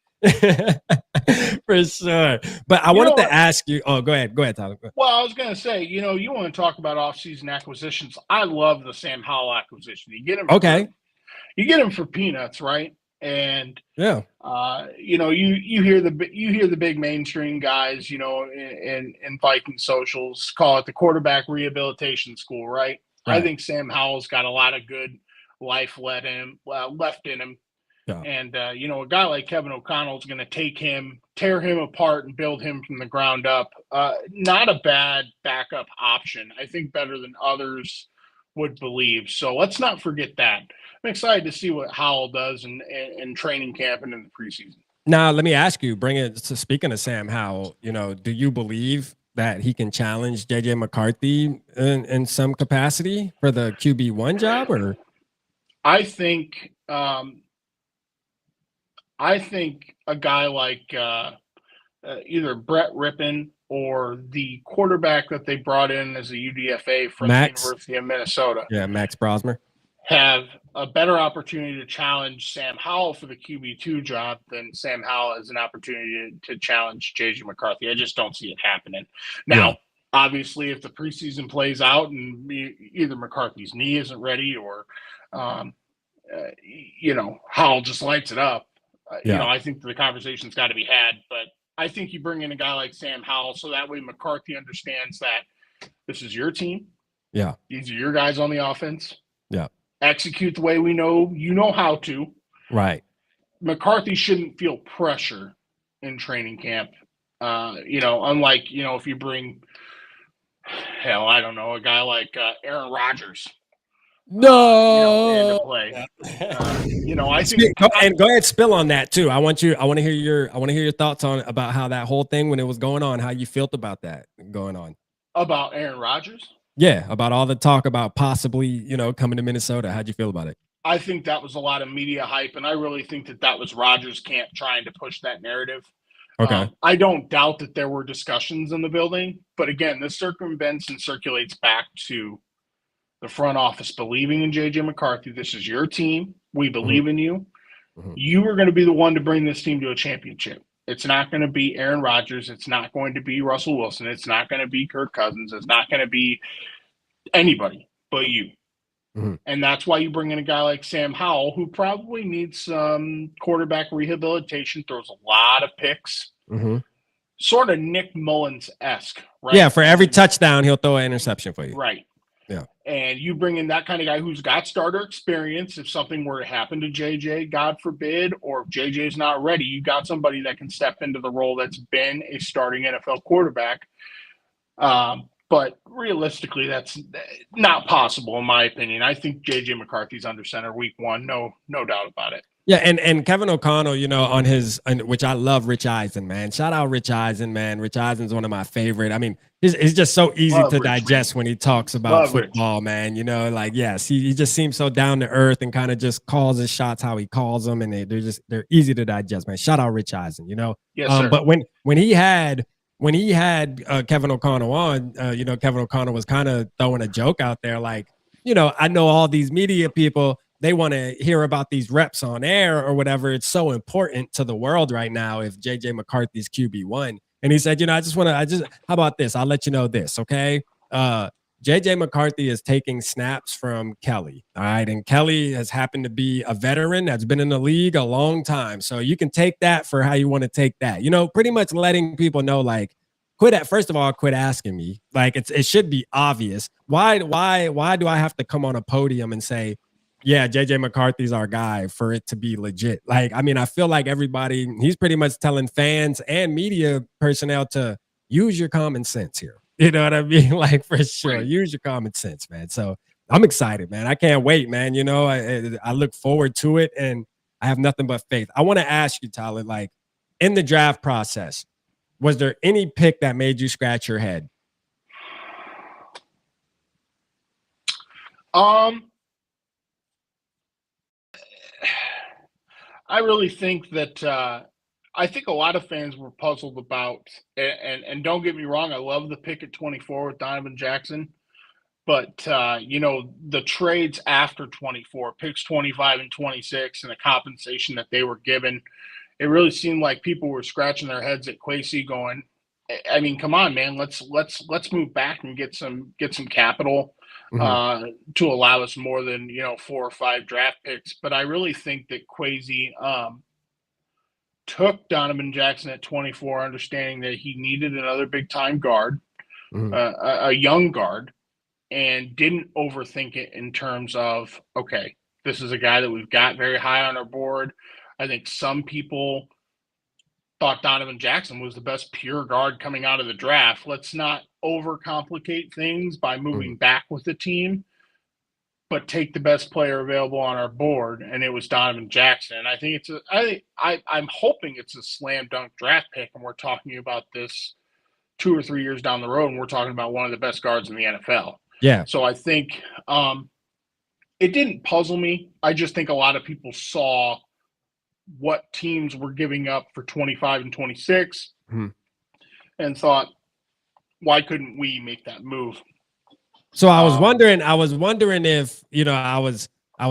S2: For sure. But I wanted to ask you. Oh, go ahead, Tyler.
S4: Well, I was going to say, you want to talk about off-season acquisitions. I love the Sam Howell acquisition. You get him. You get him for peanuts, right? And
S2: yeah,
S4: you hear the big mainstream guys, in Viking socials call it the quarterback rehabilitation school, right? I think Sam Howell's got a lot of good life left in him. Yeah. And, a guy like Kevin O'Connell is going to tear him apart and build him from the ground up. Not a bad backup option. I think better than others would believe. So let's not forget that. I'm excited to see what Howell does in training camp and in the preseason.
S2: Now, let me ask you, speaking of Sam Howell, do you believe that he can challenge JJ McCarthy in some capacity for the QB1 job? Or
S4: I think a guy like either Brett Rippon or the quarterback that they brought in as a UDFA from the University of Minnesota.
S2: Yeah, Max Brosmer.
S4: Have a better opportunity to challenge Sam Howell for the QB2 job than Sam Howell has an opportunity to challenge JJ McCarthy. I just don't see it happening. Now, obviously, if the preseason plays out and either McCarthy's knee isn't ready or, Howell just lights it up, I think the conversation's got to be had. But I think you bring in a guy like Sam Howell so that way McCarthy understands that this is your team.
S2: Yeah.
S4: These are your guys on the offense.
S2: Yeah.
S4: Execute the way we know you know how to.
S2: Right.
S4: McCarthy shouldn't feel pressure in training camp. Unlike, if you bring, I don't know, a guy like Aaron Rodgers.
S2: No.
S4: To play. I think
S2: go ahead, spill on that too. I want to hear your thoughts on about how that whole thing when it was going on, how you felt about that going on.
S4: About Aaron Rodgers?
S2: Yeah, about all the talk about possibly, coming to Minnesota. How'd you feel about it?
S4: I think that was a lot of media hype, and I really think that was Rodgers' camp trying to push that narrative.
S2: Okay.
S4: I don't doubt that there were discussions in the building, but again, this circumvents and circulates back to the front office believing in JJ McCarthy. This is your team. We believe in you. Mm-hmm. You are going to be the one to bring this team to a championship. It's not going to be Aaron Rodgers. It's not going to be Russell Wilson. It's not going to be Kirk Cousins. It's not going to be anybody but you. Mm-hmm. And that's why you bring in a guy like Sam Howell, who probably needs some quarterback rehabilitation, throws a lot of picks. Mm-hmm. Sort of Nick Mullins-esque, right?
S2: Yeah, for every touchdown, he'll throw an interception for you.
S4: Right.
S2: Yeah.
S4: And you bring in that kind of guy who's got starter experience. If something were to happen to JJ, God forbid, or if JJ's not ready, you got somebody that can step into the role that's been a starting NFL quarterback. But realistically, that's not possible, in my opinion. I think JJ McCarthy's under center week one. No doubt about it.
S2: Yeah, and Kevin O'Connell, on which I love Rich Eisen, man. Shout out Rich Eisen, man. Rich Eisen's one of my favorite. I mean, it's just so easy to digest when he talks about football, man. Yes, he just seems so down to earth and kind of just calls his shots how he calls them, and they're easy to digest, man. Shout out Rich Eisen,
S4: Yes, sir.
S2: But when he had Kevin O'Connell on, Kevin O'Connell was kind of throwing a joke out there, like, I know all these media people, they want to hear about these reps on air or whatever. It's so important to the world right now if JJ McCarthy's QB1. And he said, how about this? I'll let you know this, okay? JJ McCarthy is taking snaps from Kelly, all right? And Kelly has happened to be a veteran that's been in the league a long time. So you can take that for how you want to take that. Pretty much letting people know, like, quit asking me. Like, it should be obvious. Why do I have to come on a podium and say, yeah, JJ McCarthy's our guy for it to be legit? Like, I mean, I feel like he's pretty much telling fans and media personnel to use your common sense here. You know what I mean? Like, for sure, right. Use your common sense, man. So I'm excited, man. I can't wait, man. I look forward to it, and I have nothing but faith. I want to ask you, Tyler, like, in the draft process, was there any pick that made you scratch your head?
S4: I really think that I think a lot of fans were puzzled about, and don't get me wrong, I love the pick at 24 with Donovan Jackson, but you know, the trades after 24, picks 25 and 26, and the compensation that they were given, it really seemed like people were scratching their heads at Kwesi, going, I mean, come on, man, let's move back and get some capital to allow us more than, you know, 4 or 5 draft picks. But I really think that Kwesi took Donovan Jackson at 24, understanding that he needed another big time guard, a young guard, and didn't overthink it in terms of, okay, this is a guy that we've got very high on our board. I think some people thought Donovan Jackson was the best pure guard coming out of the draft. Let's not overcomplicate things by moving back with the team, but take the best player available on our board, and it was Donovan Jackson. And I think I'm hoping it's a slam dunk draft pick, and we're talking about this 2 or 3 years down the road, and we're talking about one of the best guards in the NFL.
S2: Yeah.
S4: So I think it didn't puzzle me. I just think a lot of people saw what teams were giving up for 25 and 26 and thought, why couldn't we make that move?
S2: So I was wondering if, you know, I was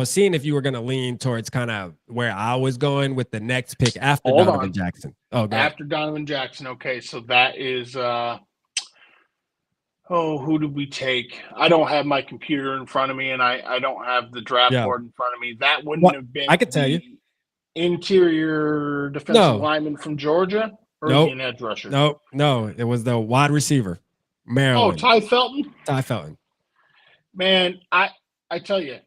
S2: seeing if you were going to lean towards kind of where I was going with the next pick after Donovan Jackson. Oh,
S4: after Donovan Jackson. Okay. So that is, who did we take? I don't have my computer in front of me, and I don't have the draft board in front of me. That wouldn't have been.
S2: I could tell you.
S4: Interior defensive lineman from Georgia, or an edge rusher?
S2: No, it was the wide receiver, Maryland.
S4: Oh, Ty Felton.
S2: Ty Felton.
S4: Man, I tell you,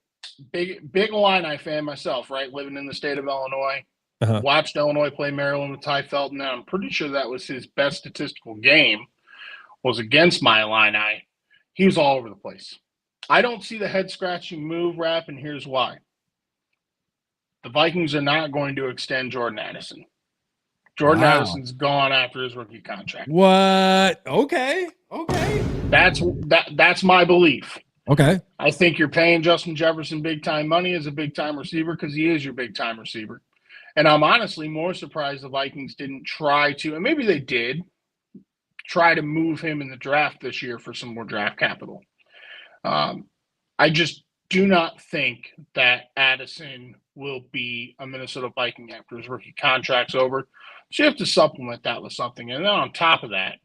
S4: big Illini fan myself, right? Living in the state of Illinois, watched Illinois play Maryland with Ty Felton. Now I'm pretty sure that was his best statistical game, was against my Illini. He was all over the place. I don't see the head scratching move, Rap, and here's why. The Vikings are not going to extend Jordan Addison. Jordan Addison's gone after his rookie contract.
S2: What? Okay.
S4: That's my belief.
S2: Okay.
S4: I think you're paying Justin Jefferson big time money as a big time receiver because he is your big time receiver. And I'm honestly more surprised the Vikings didn't try to, and maybe they did, try to move him in the draft this year for some more draft capital. I just do not think that Addison will be a Minnesota Viking after his rookie contract's over. So you have to supplement that with something. And then on top of that,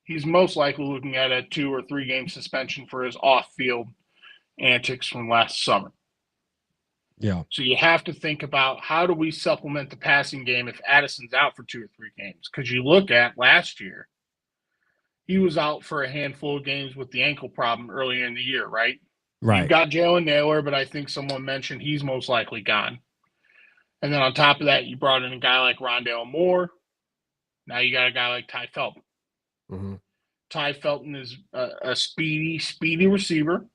S4: he's most likely looking at a 2 or 3 game suspension for his off-field antics from last summer.
S2: Yeah.
S4: So you have to think about, how do we supplement the passing game if Addison's out for 2 or 3 games? Because you look at last year, he was out for a handful of games with the ankle problem earlier in the year, right?
S2: Right.
S4: You've got Jalen Naylor, but I think someone mentioned he's most likely gone. And then on top of that, you brought in a guy like Rondale Moore. Now you got a guy like Ty Felton. Ty Felton is a speedy receiver.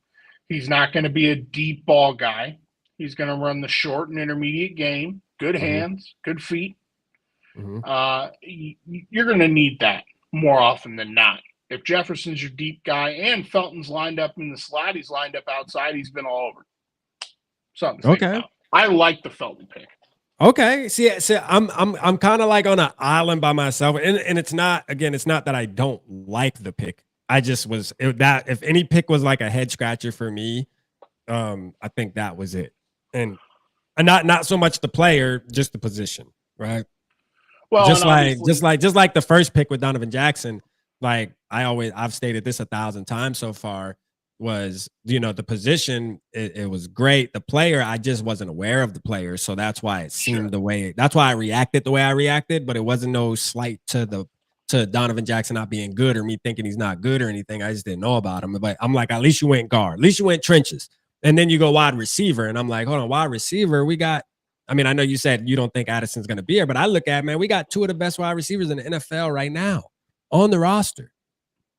S4: He's not going to be a deep ball guy. He's going to run the short and intermediate game. Good hands, good feet. You're going to need that more often than not. If Jefferson's your deep guy and Felton's lined up in the slot, he's lined up outside, he's been all over. Something to think about. I like the Felton pick.
S2: Okay. See, I'm kind of like on an island by myself, and it's not that I don't like the pick. I just was if any pick was like a head scratcher for me, I think that was it, and not so much the player, just the position, right? Well, just like the first pick with Donovan Jackson. Like I've stated this 1,000 times so far, was, you know, the position, it was great. The player, I just wasn't aware of the player. So that's why it seemed that's why I reacted the way I reacted, but it wasn't no slight to Donovan Jackson not being good or me thinking he's not good or anything. I just didn't know about him. But I'm like, at least you went guard, at least you went trenches. And then you go wide receiver. And I'm like, hold on, wide receiver, I know you said you don't think Addison's going to be here, but I look at, man, we got 2 of the best wide receivers in the NFL right now on the roster.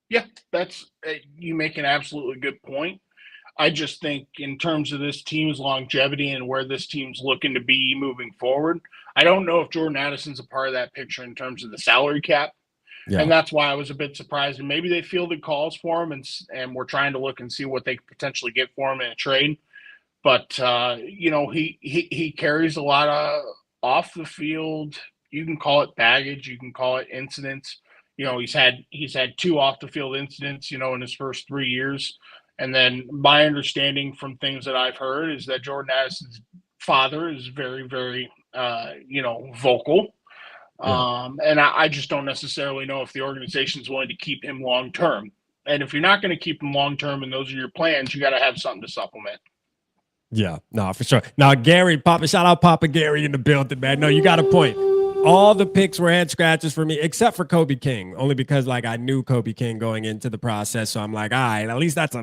S4: Yeah, that's you make an absolutely good point. I just think in terms of this team's longevity and where this team's looking to be moving forward, I don't know if Jordan Addison's a part of that picture in terms of the salary cap.
S2: Yeah.
S4: And that's why I was a bit surprised. And maybe they fielded calls for him, and we're trying to look and see what they could potentially get for him in a trade. But he carries a lot of off the field. You can call it baggage. You can call it incidents. He's had 2 off the field incidents, in his first 3 years. And then my understanding from things that I've heard is that Jordan Addison's father is very, very, vocal.
S2: Yeah.
S4: And I just don't necessarily know if the organization is willing to keep him long term. And if you're not going to keep him long term and those are your plans, you got to have something to supplement.
S2: Yeah, no, for sure. Now, Gary, shout out Papa Gary in the building, man. No, you got a point. All the picks were head scratches for me, except for Kobe King, only because I knew Kobe King going into the process. So I'm like, all right, at least that's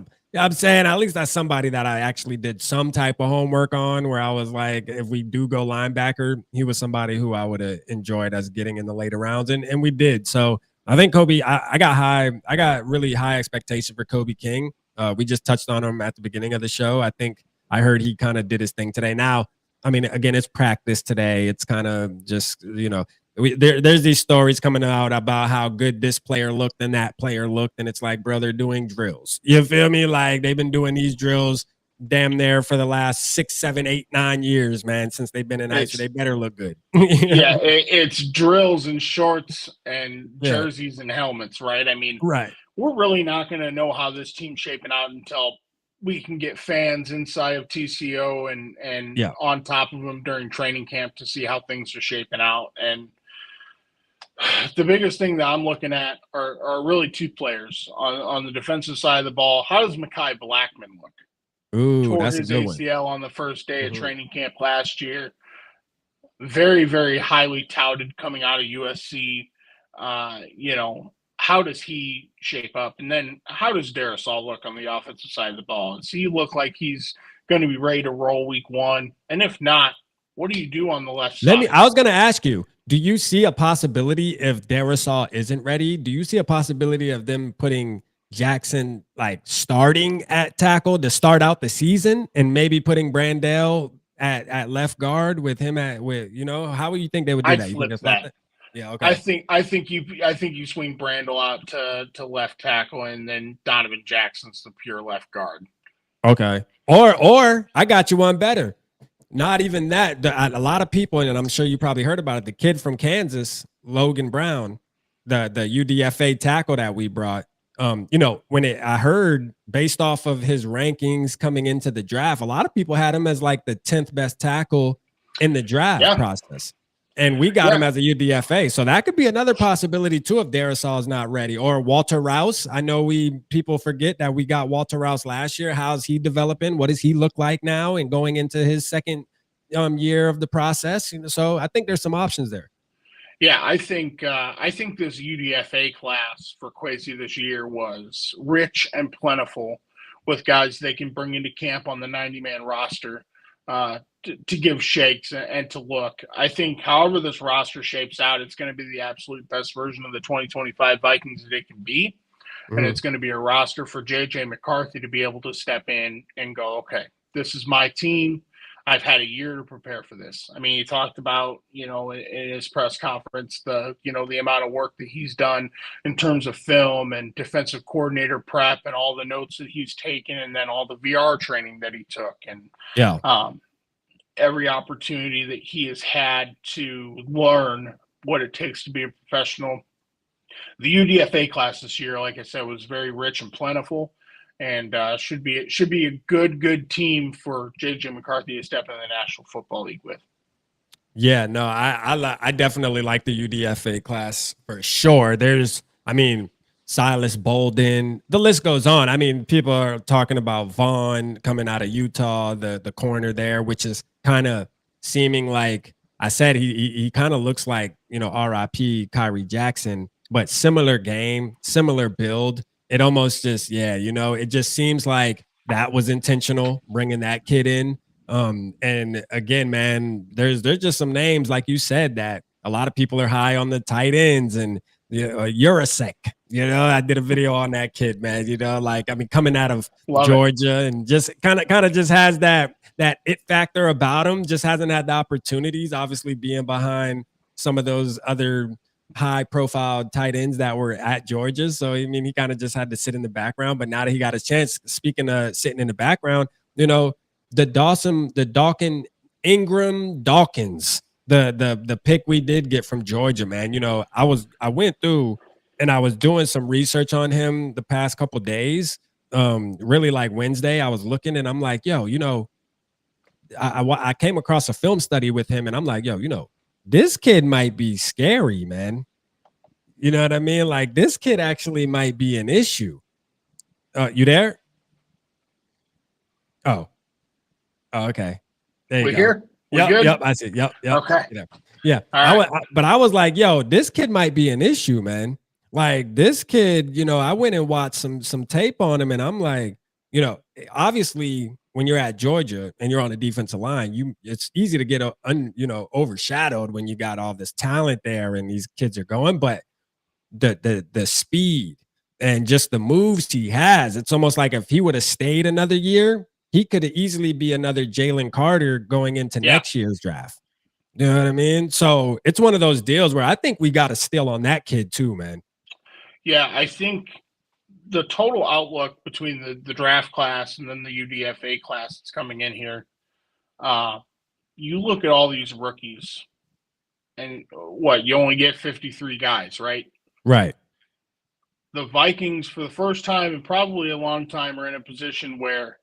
S2: somebody that I actually did some type of homework on, where I was like, if we do go linebacker, he was somebody who I would have enjoyed us getting in the later rounds. And we did. So I think Kobe, I got really high expectation for Kobe King. We just touched on him at the beginning of the show. I think I heard he kind of did his thing today. Now, I mean, again, it's practice today. It's kind of just, there's these stories coming out about how good this player looked and that player looked. And it's like, bro, they're doing drills. You feel me? Like, they've been doing these drills damn near for the last 6, 7, 8, 9 years, man, since they've been in ice. So they better look good.
S4: Yeah, it's drills and shorts and jerseys and helmets, right? I mean,
S2: right.
S4: We're really not going to know how this team's shaping out until we can get fans inside of TCO and on top of them during training camp to see how things are shaping out. And the biggest thing that I'm looking at are really 2 players on the defensive side of the ball. How does Mekhi Blackman look?
S2: Ooh,
S4: Tore
S2: that's
S4: his
S2: a good
S4: ACL on the first day of training camp last year. Very, very highly touted coming out of USC. How does he shape up? And then how does Darrisaw look on the offensive side of the ball? Does he look like he's going to be ready to roll week 1? And if not, what do you do on the left side?
S2: I was going to ask you, do you see a possibility if Darrisaw isn't ready? Do you see a possibility of them putting Jackson starting at tackle to start out the season and maybe putting Brandell at left guard with him how do you think they would do that? You
S4: flip
S2: think
S4: that.
S2: Yeah, okay.
S4: I think you swing Brandel out to left tackle, and then Donovan Jackson's the pure left guard.
S2: Okay. Or I got you one better. Not even that. A lot of people, and I'm sure you probably heard about it, the kid from Kansas, Logan Brown, the UDFA tackle that we brought. I heard based off of his rankings coming into the draft, a lot of people had him as like the 10th best tackle in the draft process. And we got him as a UDFA. So that could be another possibility too if Darrisaw is not ready. Or Walter Rouse. I know people forget that we got Walter Rouse last year. How's he developing? What does he look like now and going into his second year of the process? So I think there's some options there.
S4: Yeah, I think this UDFA class for Kwesi this year was rich and plentiful with guys they can bring into camp on the 90-man roster. To give shakes and to look. I think however this roster shapes out, it's going to be the absolute best version of the 2025 Vikings that it can be. And it's going to be a roster for J.J. McCarthy to be able to step in and go, okay, this is my team. I've had a year to prepare for this. I mean, he talked about, in his press conference, the amount of work that he's done in terms of film and defensive coordinator prep and all the notes that he's taken and then all the VR training that he took. And every opportunity that he has had to learn what it takes to be a professional. The UDFA class this year, like I said, was very rich and plentiful, and should be a good team for J.J. McCarthy to step in the National Football League with.
S2: Yeah, no, I definitely like the UDFA class for sure. Silas Bolden, the list goes on. I mean, people are talking about Vaughn coming out of Utah, the corner there, which is kind of seeming like I said, he kind of looks like, RIP Kyrie Jackson, but similar game, similar build. It almost just, it just seems like that was intentional, bringing that kid in. And again, man, there's just some names, like you said, that a lot of people are high on the tight ends, and Eurosec. I did a video on that kid, man. Like, I mean, coming out of
S4: Love it.
S2: Georgia and just kind of just has that it factor about him. Just hasn't had the opportunities, obviously being behind some of those other high profile tight ends that were at Georgia. So, I mean, he kind of just had to sit in the background. But now that he got his chance, speaking of sitting in the background, the Dawkins Ingram Dawkins, the pick we did get from Georgia, man. I went through and I was doing some research on him the past couple days. Really like Wednesday, I was looking and I'm like, yo, I came across a film study with him and I'm like, yo, this kid might be scary, man. You know what I mean? Like, this kid actually might be an issue. You there? Oh, okay. There you
S4: We
S2: go.
S4: here? We
S2: Yep,
S4: good?
S2: yep. I see. Yep.
S4: Okay.
S2: Yeah.
S4: All right.
S2: But I was like, yo, this kid might be an issue, man. Like, this kid, I went and watched some tape on him, and I'm like, obviously when you're at Georgia and you're on the defensive line, it's easy to get overshadowed when you got all this talent there and these kids are going, but the speed and just the moves he has, it's almost like if he would have stayed another year, he could easily be another Jalen Carter going into next year's draft. You know what I mean? So it's one of those deals where I think we got a steal on that kid too, man.
S4: Yeah, I think the total outlook between the draft class and then the UDFA class that's coming in here, you look at all these rookies and you only get 53 guys, right?
S2: Right.
S4: The Vikings, for the first time in probably a long time, are in a position where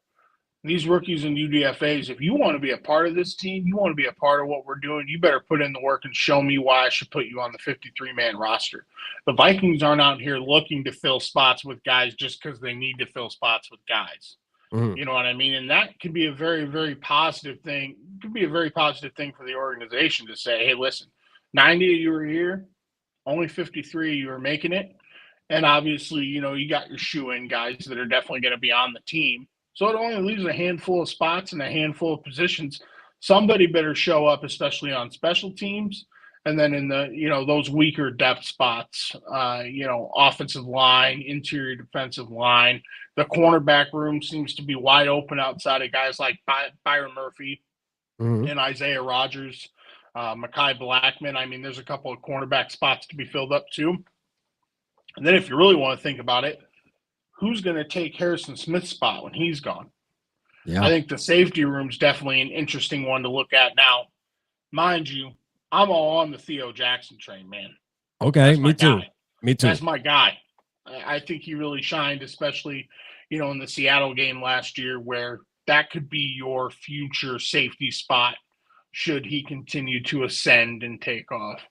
S4: these rookies and UDFAs, if you want to be a part of this team, you want to be a part of what we're doing, you better put in the work and show me why I should put you on the 53-man roster. The Vikings aren't out here looking to fill spots with guys just because they need to fill spots with guys. Mm-hmm. You know what I mean? And that can be a very, very positive thing. It could be a very positive thing for the organization to say, hey, listen, 90 of you are here, only 53 of you are making it. And obviously, you got your shoe-in guys that are definitely going to be on the team. So it only leaves a handful of spots and a handful of positions. Somebody better show up, especially on special teams. And then in the, those weaker depth spots, offensive line, interior defensive line. The cornerback room seems to be wide open outside of guys like Byron Murphy and Isaiah Rodgers, Mekhi Blackman. I mean, there's a couple of cornerback spots to be filled up too. And then if you really want to think about it, who's going to take Harrison Smith's spot when he's gone? Yeah. I think the safety room's definitely an interesting one to look at. Now, mind you, I'm all on the Theo Jackson train, man.
S2: Okay, me too. Me too.
S4: That's my guy. I think he really shined, especially, in the Seattle game last year, where that could be your future safety spot should he continue to ascend and take off.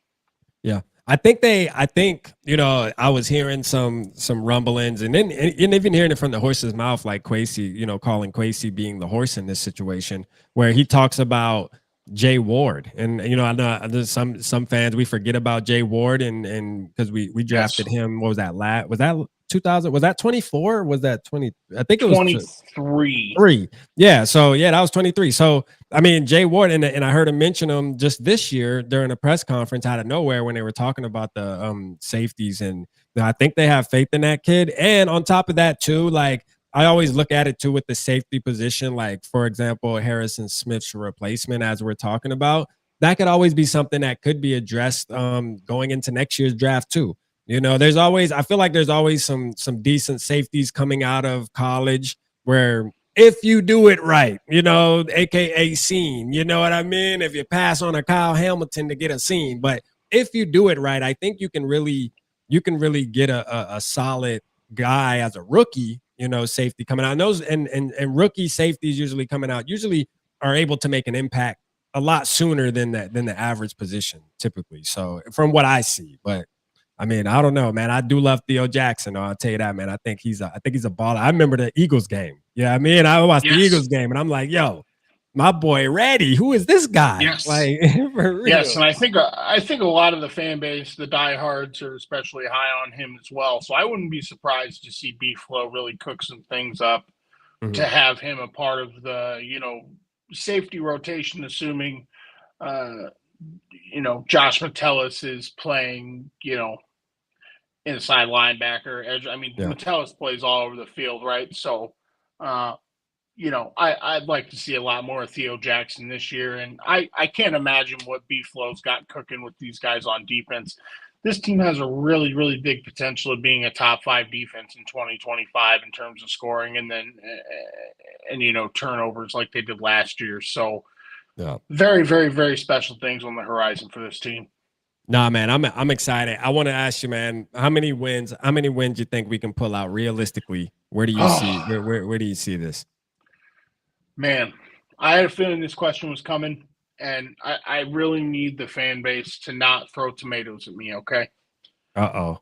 S2: Yeah. I think I was hearing some rumblings and even hearing it from the horse's mouth, like Kwesi, calling Kwesi being the horse in this situation, where he talks about Jay Ward. And, I know there's some fans, we forget about Jay Ward and because we drafted him. What was that? Was that 2000? Was that 24? Was that 20? I think it was
S4: 23.
S2: Yeah. So that was 23. So, I mean, Jay Ward, and I heard him mention him just this year during a press conference out of nowhere when they were talking about the safeties. And I think they have faith in that kid. And on top of that too, like, I always look at it too with the safety position, like, for example, Harrison Smith's replacement, as we're talking about, that could always be something that could be addressed going into next year's draft too. I feel like there's always some decent safeties coming out of college where if you do it right, AKA scene, you know what I mean? If you pass on a Kyle Hamilton to get a scene, but if you do it right, I think you can really get a solid guy as a rookie, safety coming out. And those and rookie safeties usually coming out are able to make an impact a lot sooner than the average position typically. So from what I see, but I mean, I don't know, man. I do love Theo Jackson. I'll tell you that, man. I think he's a baller. I remember the Eagles game. Yeah, I mean, I watched the Eagles game, and I'm like, yo, my boy, Reddy. Who is this guy?
S4: Yes,
S2: like, for real.
S4: Yes, and I think a lot of the fan base, the diehards, are especially high on him as well. So I wouldn't be surprised to see B-Flow really cook some things up to have him a part of the safety rotation, assuming Josh Metellus is playing inside linebacker, edge. I mean,
S2: Yeah.
S4: Metellus plays all over the field, right? So, I'd like to see a lot more of Theo Jackson this year, and I can't imagine what B-Flow's got cooking with these guys on defense. This team has a really, really big potential of being a top 5 defense in 2025 in terms of scoring and then, turnovers like they did last year. So,
S2: Yeah.
S4: very, very, very special things on the horizon for this team.
S2: Nah, man, I'm excited. I want to ask you, man, how many wins you think we can pull out realistically? Where do you see where do you see this?
S4: Man, I had a feeling this question was coming, and I really need the fan base to not throw tomatoes at me, okay?
S2: Uh-oh.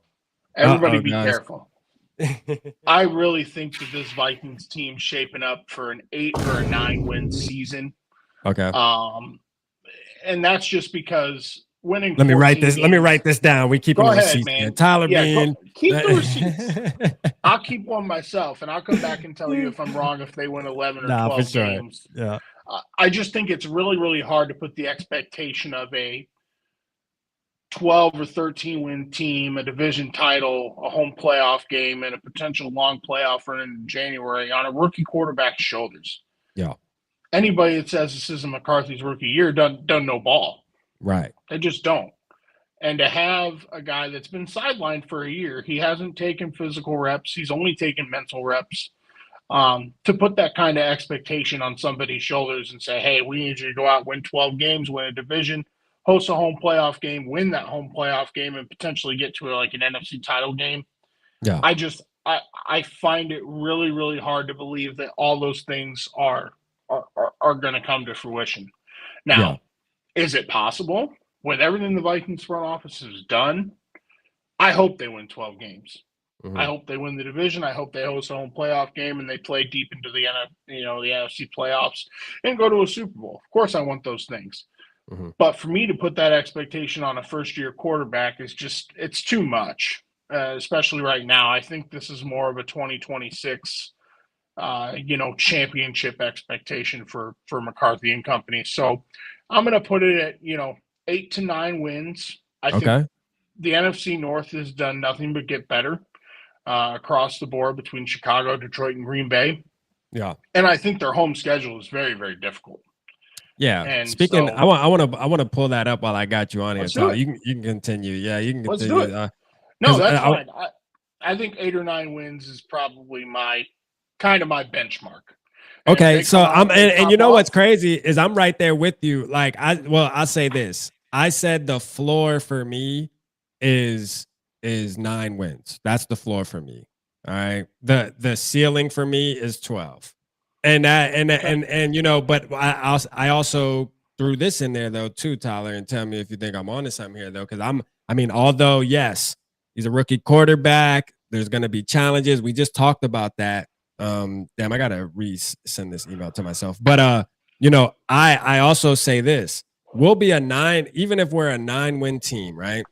S4: Everybody be
S2: guys.
S4: careful. I really think that this Vikings team shaping up for an 8 or a 9 win season.
S2: Okay.
S4: And that's just because winning.
S2: Let me write this down. We keep
S4: Go
S2: the
S4: ahead,
S2: receipts,
S4: man.
S2: Tyler Bean.
S4: Keep the receipts. I'll keep one myself, and I'll come back and tell you if I'm wrong if they win 11 or 12 games.
S2: Yeah.
S4: I just think it's really, really hard to put the expectation of a 12 or 13 win team, a division title, a home playoff game, and a potential long playoff run in January on a rookie quarterback's shoulders.
S2: Yeah.
S4: Anybody that says this isn't McCarthy's rookie year doesn't know ball.
S2: Right.
S4: They just don't. And to have a guy that's been sidelined for a year, he hasn't taken physical reps. He's only taken mental reps. To put that kind of expectation on somebody's shoulders and say, hey, we need you to go out, win 12 games, win a division, host a home playoff game, win that home playoff game, and potentially get to an NFC title game.
S2: Yeah.
S4: I find it really, really hard to believe that all those things are going to come to fruition. Now, Is it possible? With everything the Vikings front office has done, I hope they win 12 games. Mm-hmm. I hope they win the division. I hope they host a home playoff game and they play deep into the NFC playoffs and go to a Super Bowl. Of course, I want those things. Mm-hmm. But for me to put that expectation on a first-year quarterback is it's too much, especially right now. I think this is more of a 2026 championship expectation for McCarthy and company. So I'm going to put it at, 8 to 9 wins. I think the NFC North has done nothing but get better across the board between Chicago, Detroit, and Green Bay.
S2: Yeah.
S4: And I think their home schedule is very, very difficult.
S2: Yeah. And speaking, I want to pull that up while I got you on here. So you can continue. Yeah, you can continue.
S4: Let's do it. No, that's fine. I think 8 or 9 wins is probably my benchmark.
S2: Okay, so and you know what's crazy is I'm right there with you. Like I'll say this. I said the floor for me is 9 wins. That's the floor for me. All right. The ceiling for me is 12. And but I also threw this in there though too, Tyler, and tell me if you think I'm onto something here though, because although yes, he's a rookie quarterback, there's gonna be challenges. We just talked about that. Damn, I gotta send this email to myself. But I also say this: we'll be a 9, even if we're a 9-win team, right?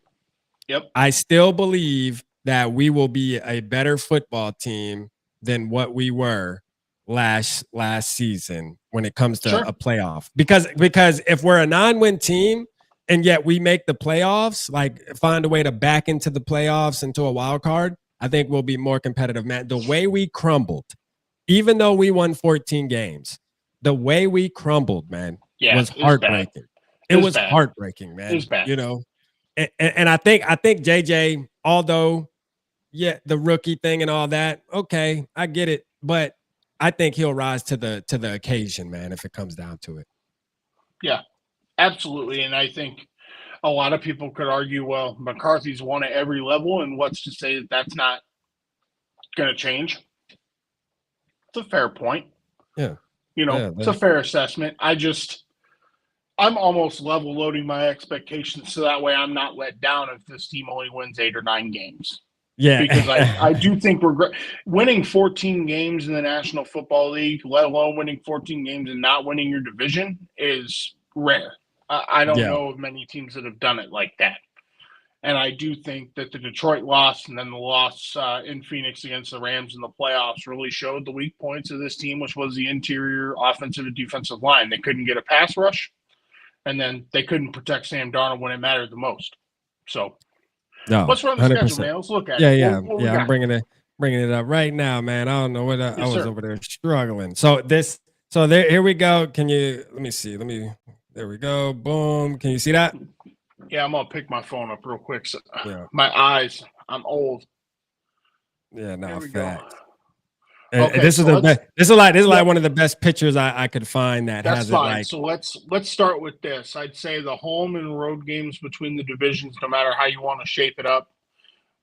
S4: Yep.
S2: I still believe that we will be a better football team than what we were last season when it comes to a playoff. Because if we're a 9-win team and yet we make the playoffs, like find a way to back into the playoffs into a wild card, I think we'll be more competitive, man. The way we crumbled, even though we won 14 games, the way we crumbled, man, was heartbreaking. It was heartbreaking, man.
S4: It was bad.
S2: And I think JJ, although, the rookie thing and all that, okay, I get it, but I think he'll rise to the occasion, man, if it comes down to it.
S4: Yeah, absolutely. And I think a lot of people could argue, well, McCarthy's won at every level, and what's to say that that's not going to change? It's a fair point.
S2: Yeah.
S4: It's a fair assessment. I'm almost level loading my expectations so that way I'm not let down if this team only wins 8 or 9 games.
S2: Yeah.
S4: Because I do think winning 14 games in the National Football League, let alone winning 14 games and not winning your division, is rare. I don't know of many teams that have done it like that. And I do think that the Detroit loss and then the loss in Phoenix against the Rams in the playoffs really showed the weak points of this team, which was the interior offensive and defensive line. They couldn't get a pass rush, and then they couldn't protect Sam Darnold when it mattered the most. So
S2: No,
S4: Let's run the schedule,
S2: 100%.
S4: man. Let's look at
S2: Yeah,
S4: it.
S2: yeah,
S4: What we
S2: yeah. I'm
S4: got?
S2: bringing it up right now, man. I don't know what I
S4: Yes,
S2: was
S4: sir.
S2: over there struggling. So there. Here we go. Can you? Let me see. There we go. Boom. Can you see that?
S4: Yeah, I'm gonna pick my phone up real quick. So,
S2: Yeah.
S4: my eyes. I'm old.
S2: Yeah. No,
S4: Here we go.
S2: fact. And
S4: Okay,
S2: this is
S4: so
S2: the best. This is like
S4: Yep.
S2: one of the best pictures I could find that
S4: That's
S2: has it
S4: fine.
S2: like.
S4: So let's start with this. I'd say the home and road games between the divisions, no matter how you want to shape it up.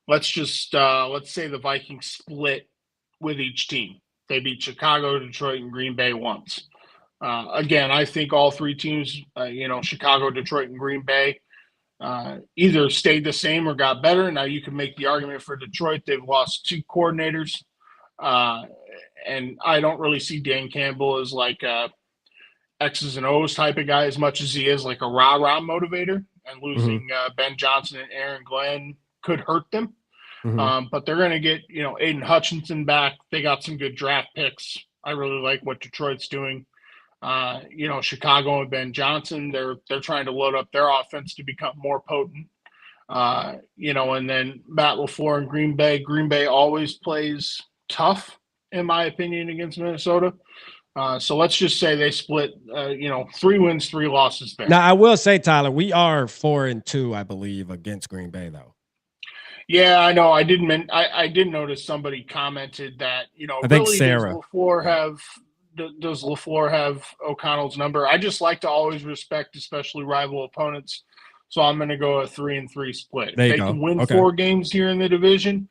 S4: Let's say the Vikings split with each team. They beat Chicago, Detroit, and Green Bay once. Again, I think all three teams, Chicago, Detroit, and Green Bay, either stayed the same or got better. Now you can make the argument for Detroit. They've lost 2 coordinators. And I don't really see Dan Campbell as like a X's and O's type of guy as much as he is like a rah-rah motivator. And losing Ben Johnson and Aaron Glenn could hurt them. But they're going to get, Aiden Hutchinson back. They got some good draft picks. I really like what Detroit's doing. Chicago and Ben Johnson, they're trying to load up their offense to become more potent. And then Matt LaFleur and Green Bay. Green Bay always plays tough, in my opinion, against Minnesota. So let's just say they split, 3 wins, 3 losses there.
S2: Now I will say, Tyler, we are 4-2, I believe, against Green Bay, though.
S4: Yeah, I know. I did notice somebody commented that,
S2: I think Sarah.
S4: Does LaFleur have O'Connell's number? I just like to always respect, especially rival opponents. So I'm going to go a 3-3 split.
S2: There you
S4: If they
S2: go.
S4: can win
S2: Okay.
S4: 4 games here in the division,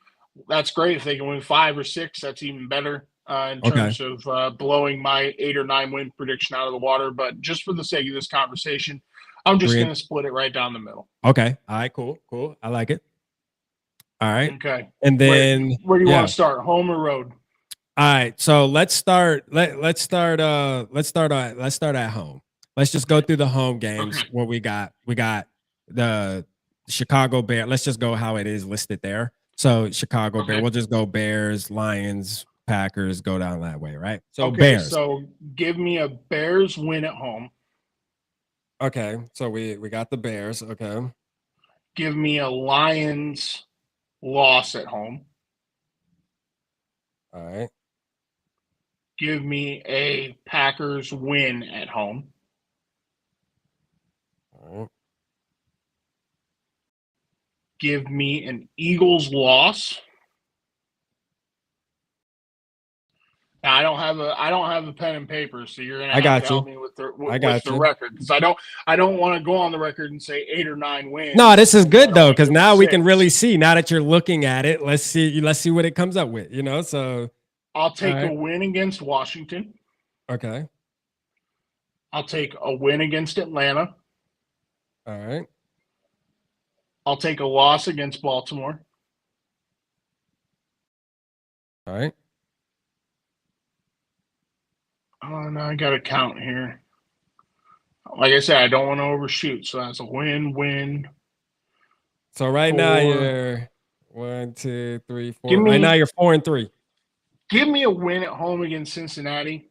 S4: that's great. If they can win 5 or 6, that's even better in terms of blowing my 8 or 9 win prediction out of the water. But just for the sake of this conversation, I'm just going to split it right down the middle.
S2: Okay. All right. Cool. I like it. All right.
S4: Okay.
S2: And then
S4: where do you want to start? Home or road?
S2: All right. So let's start. Let's start at home. Let's just go through the home games.
S4: Okay.
S2: What we got? We got the Chicago Bear. Let's just go how it is listed there. So Chicago Bear. We'll just go Bears, Lions, Packers. Go down that way, right? So Bears.
S4: So give me a Bears win at home.
S2: Okay. So we got the Bears. Okay.
S4: Give me a Lions loss at home.
S2: All right.
S4: Give me a Packers win at home.
S2: All right.
S4: Give me an Eagles loss. Now, I don't have a pen and paper, so you're gonna have to help me with the record, because I don't want to go on the record and say 8 or 9 wins.
S2: No, this is good though, because now we can really see. Now that you're looking at it, let's see what it comes up with. So
S4: I'll take a win against Washington.
S2: Okay.
S4: I'll take a win against Atlanta.
S2: All right.
S4: I'll take a loss against Baltimore.
S2: All right.
S4: Oh, no, I got to count here. Like I said, I don't want to overshoot, so that's a win.
S2: So right now you're 1, 2, 3, 4. Right now you're 4-3.
S4: Give me a win at home against Cincinnati.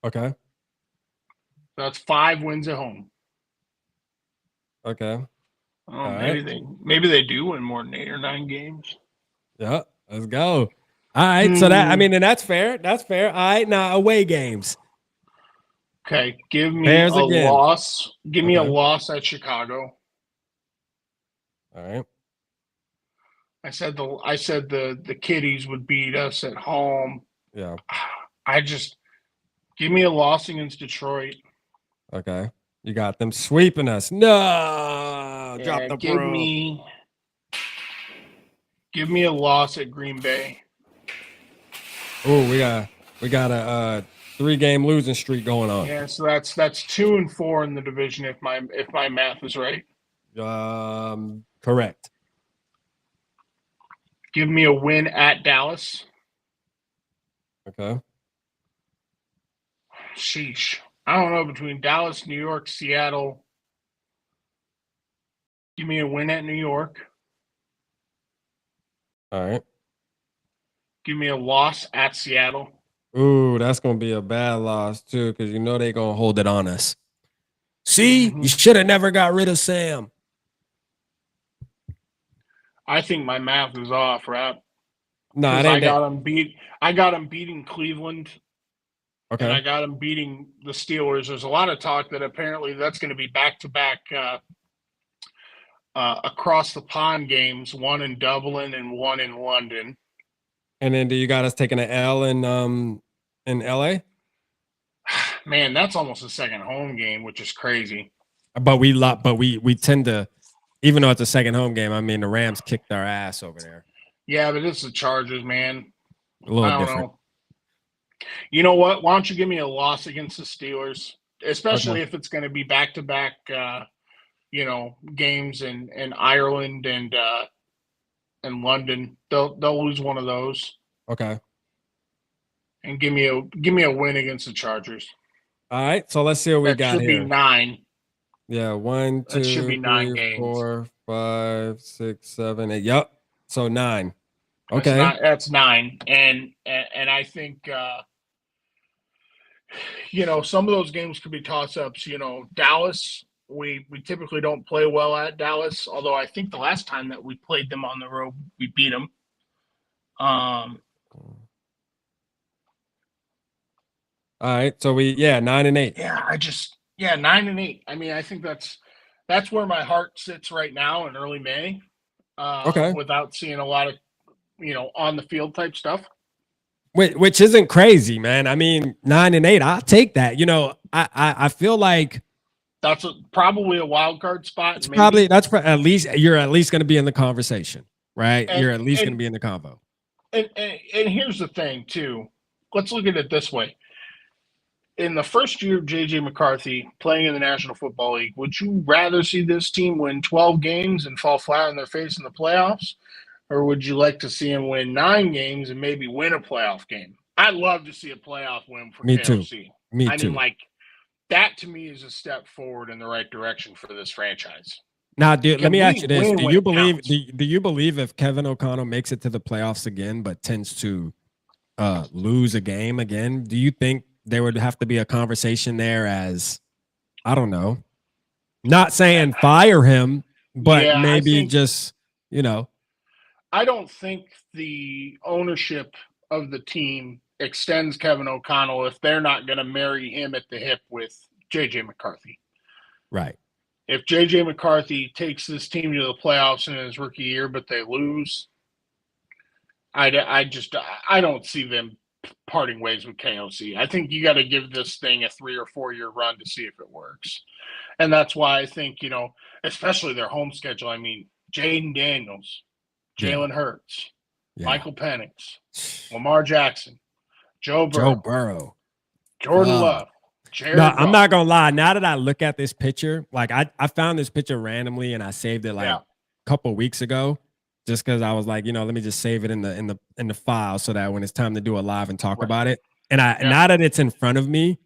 S2: Okay.
S4: That's 5 wins at home.
S2: Okay.
S4: Oh, maybe they do win more than 8 or 9 games.
S2: Yeah, let's go. All right, so and that's fair. That's fair. All right, now away games.
S4: Okay, give me a loss. Give me a loss at Chicago.
S2: All right.
S4: I said the Kitties would beat us at home.
S2: Yeah.
S4: Give me a loss against Detroit.
S2: Okay. You got them sweeping us. No, drop the bro.
S4: Give me a loss at Green Bay.
S2: Oh, we got a 3-game losing streak going on.
S4: Yeah, so that's 2-4 in the division if my math is right.
S2: Correct.
S4: Give me a win at Dallas.
S2: Okay.
S4: Sheesh. I don't know, between Dallas, New York, Seattle. Give me a win at New York.
S2: All right.
S4: Give me a loss at Seattle.
S2: Ooh, that's going to be a bad loss, too, because they're going to hold it on us. See, you should have never got rid of Sam.
S4: I think my math is off, right?
S2: No,
S4: Because
S2: it ain't that.
S4: I got them beating Cleveland, and I
S2: Okay.
S4: got them beating the Steelers. There's a lot of talk that apparently that's going to be back-to-back across the pond games, one in Dublin and one in London.
S2: And then do you got us taking an L in LA?
S4: Man, that's almost a second home game, which is crazy.
S2: But we tend to, even though it's a second home game, I mean the Rams kicked our ass over there.
S4: Yeah, but it's the Chargers, man.
S2: A little
S4: I don't
S2: different.
S4: know. You know what? Why don't you give me a loss against the Steelers, especially
S2: Okay.
S4: if it's going to be back-to-back, games in Ireland and London. They'll lose one of those,
S2: Okay.
S4: and give me a win against the Chargers.
S2: All right. So let's see what we
S4: That
S2: got
S4: should be
S2: here.
S4: 9.
S2: Yeah. 1,
S4: That should
S2: 2,
S4: be 9
S2: 3,
S4: games.
S2: 4, 5, 6, 7, 8. Yep. So 9. Okay.
S4: That's 9, and I think some of those games could be toss-ups. Dallas, we typically don't play well at Dallas, although I think the last time that we played them on the road, we beat them.
S2: All right. So 9 and 8.
S4: Yeah, 9 and 8. I mean, I think that's where my heart sits right now in early May.
S2: Okay.
S4: Without seeing a lot of on the field type stuff.
S2: Which isn't crazy, man. I mean, 9 and 8, I'll take that. I feel like
S4: That's probably a wild card spot.
S2: it's probably at least you're at least going to be in the conversation, right? You're at least going to be in the convo.
S4: And here's the thing too. Let's look at it this way. In the first year of JJ McCarthy playing in the National Football League, would you rather see this team win 12 games and fall flat on their face in the playoffs? Or would you like to see him win 9 games and maybe win a playoff game? I'd love to see a playoff win for
S2: Me
S4: KOC.
S2: too. Me too.
S4: I mean, that to me is a step forward in the right direction for this franchise.
S2: Now, dude, let me ask you this: Do you believe?
S4: Counts?
S2: Do you believe if Kevin O'Connell makes it to the playoffs again, but tends to lose a game again, do you think there would have to be a conversation there? As I don't know, not saying fire him, but maybe just
S4: I don't think the ownership of the team extends Kevin O'Connell if they're not going to marry him at the hip with JJ McCarthy.
S2: Right.
S4: If JJ McCarthy takes this team to the playoffs in his rookie year, but they lose, I don't see them parting ways with KOC. I think you got to give this thing a 3 or 4 year run to see if it works. And that's why I think, especially their home schedule. I mean, Jaden Daniels, Jalen Hurts, Michael Penix, Lamar Jackson, Joe Burrow, Jordan Love. Jared Goff.
S2: I'm not gonna lie. Now that I look at this picture, like I found this picture randomly and I saved it a couple weeks ago, just because I was like, let me just save it in the file so that when it's time to do a live and talk about it. And now that it's in front of me,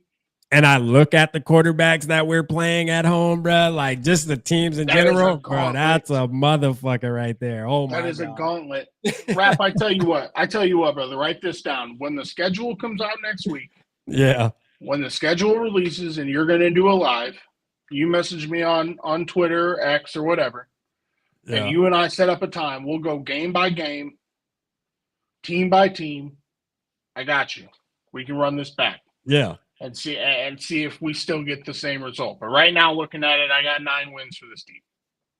S2: and I look at the quarterbacks that we're playing at home, bro, like just the teams in general, bro, that's a motherfucker right there. Oh my God.
S4: That is a gauntlet. Rap, I tell you what, brother, write this down. When the schedule comes out next week.
S2: Yeah.
S4: When the schedule releases and you're going to do a live, you message me on Twitter, X, or whatever, and you and I set up a time. We'll go game by game, team by team. I got you. We can run this back.
S2: Yeah.
S4: And see if we still get the same result. But right now, looking at it, I got 9 wins for this team.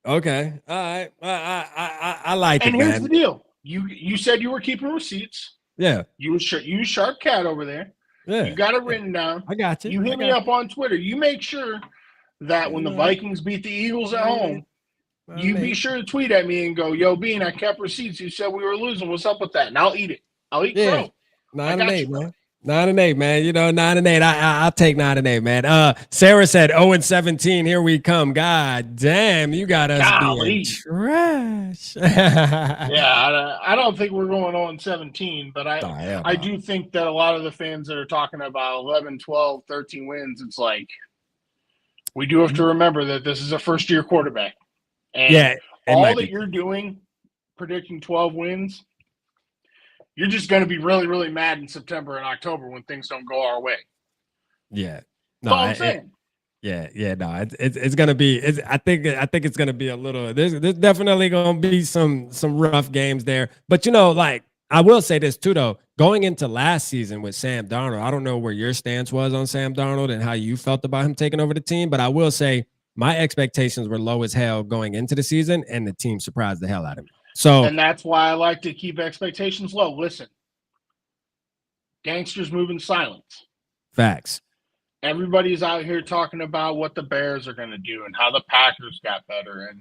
S2: Okay. All right. I like it, man.
S4: And here's the deal. You said you were keeping receipts.
S2: Yeah.
S4: You Sharp Cat over there.
S2: Yeah.
S4: You got it written down.
S2: I got you.
S4: You hit me up on Twitter. You make sure that when the Vikings beat the Eagles at home, you be sure to tweet at me and go, "Yo, Bean, I kept receipts. You said we were losing. What's up with that?" And I'll eat it. I'll eat crow.
S2: 9 and 8, man. 9 and 8, man. 9 and 8. I'll take 9 and 8, man. Sarah said 0 and 17. Here we come. God damn, you got us being trash.
S4: Yeah, I don't think we're going 0 and 17, but I do think that a lot of the fans that are talking about 11, 12, 13 wins, it's like we do have to remember that this is a first-year quarterback. And all that you're doing, predicting 12 wins, you're just going to be really, really mad in September and October when things don't go our way.
S2: Yeah.
S4: That's all I'm saying.
S2: Yeah, no, it's gonna be. I think it's gonna be a little. There's definitely gonna be some rough games there. But like I will say this too, though. Going into last season with Sam Darnold, I don't know where your stance was on Sam Darnold and how you felt about him taking over the team, but I will say my expectations were low as hell going into the season, and the team surprised the hell out of me. So,
S4: and that's why I like to keep expectations low. Listen, gangsters move in silence.
S2: facts.
S4: Everybody's out here talking about what the Bears are going to do and how the Packers got better. And,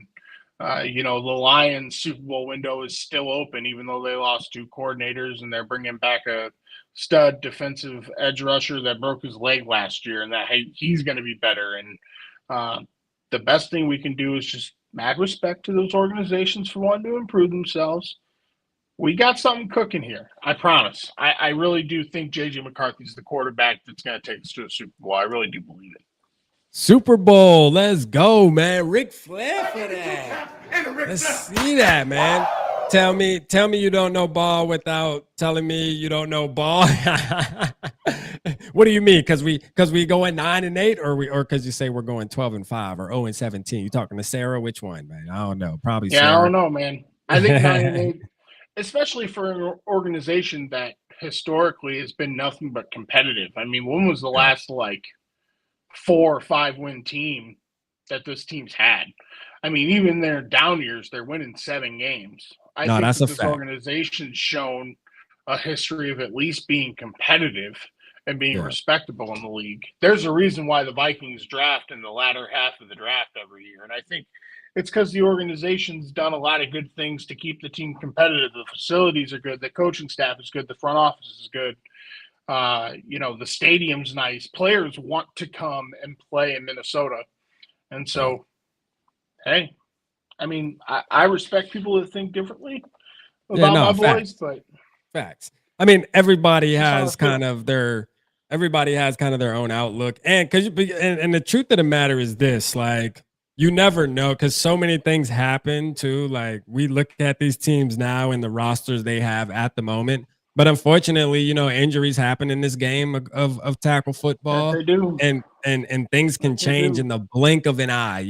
S4: the Lions Super Bowl window is still open, even though they lost 2 coordinators and they're bringing back a stud defensive edge rusher that broke his leg last year and that he's going to be better. And the best thing we can do is just mad respect to those organizations for wanting to improve themselves. We got something cooking here. I promise. I really do think J.J. McCarthy's the quarterback that's going to take us to a Super Bowl. I really do believe it.
S2: Super Bowl, let's go, man. Ric Flair for that. Let's see that, man. Tell me you don't know ball without telling me you don't know ball. What do you mean? Because we going 9-8, or because you say we're going 12-5 or 0-17? You talking to Sarah? Which one, man? I don't know. Probably
S4: Yeah,
S2: Sarah.
S4: I don't know, man. I think 9-8, especially for an organization that historically has been nothing but competitive. I mean, when was the last 4 or 5 win team that this team's had? I mean, even their down years, they're winning 7 games. I think
S2: that's
S4: that
S2: a
S4: this
S2: fact.
S4: organization's shown a history of at least being competitive and being respectable in the league. There's a reason why the Vikings draft in the latter half of the draft every year. And I think it's because the organization's done a lot of good things to keep the team competitive. The facilities are good. The coaching staff is good. The front office is good. The stadium's nice. Players want to come and play in Minnesota. And so, hey, I mean, I respect people that think differently about my boys, but
S2: facts. I mean, everybody has kind of their own outlook, and and the truth of the matter is this: like, you never know, because so many things happen too. Like, we look at these teams now and the rosters they have at the moment, but unfortunately, injuries happen in this game of tackle football.
S4: They do.
S2: And things can change in the blink of an eye.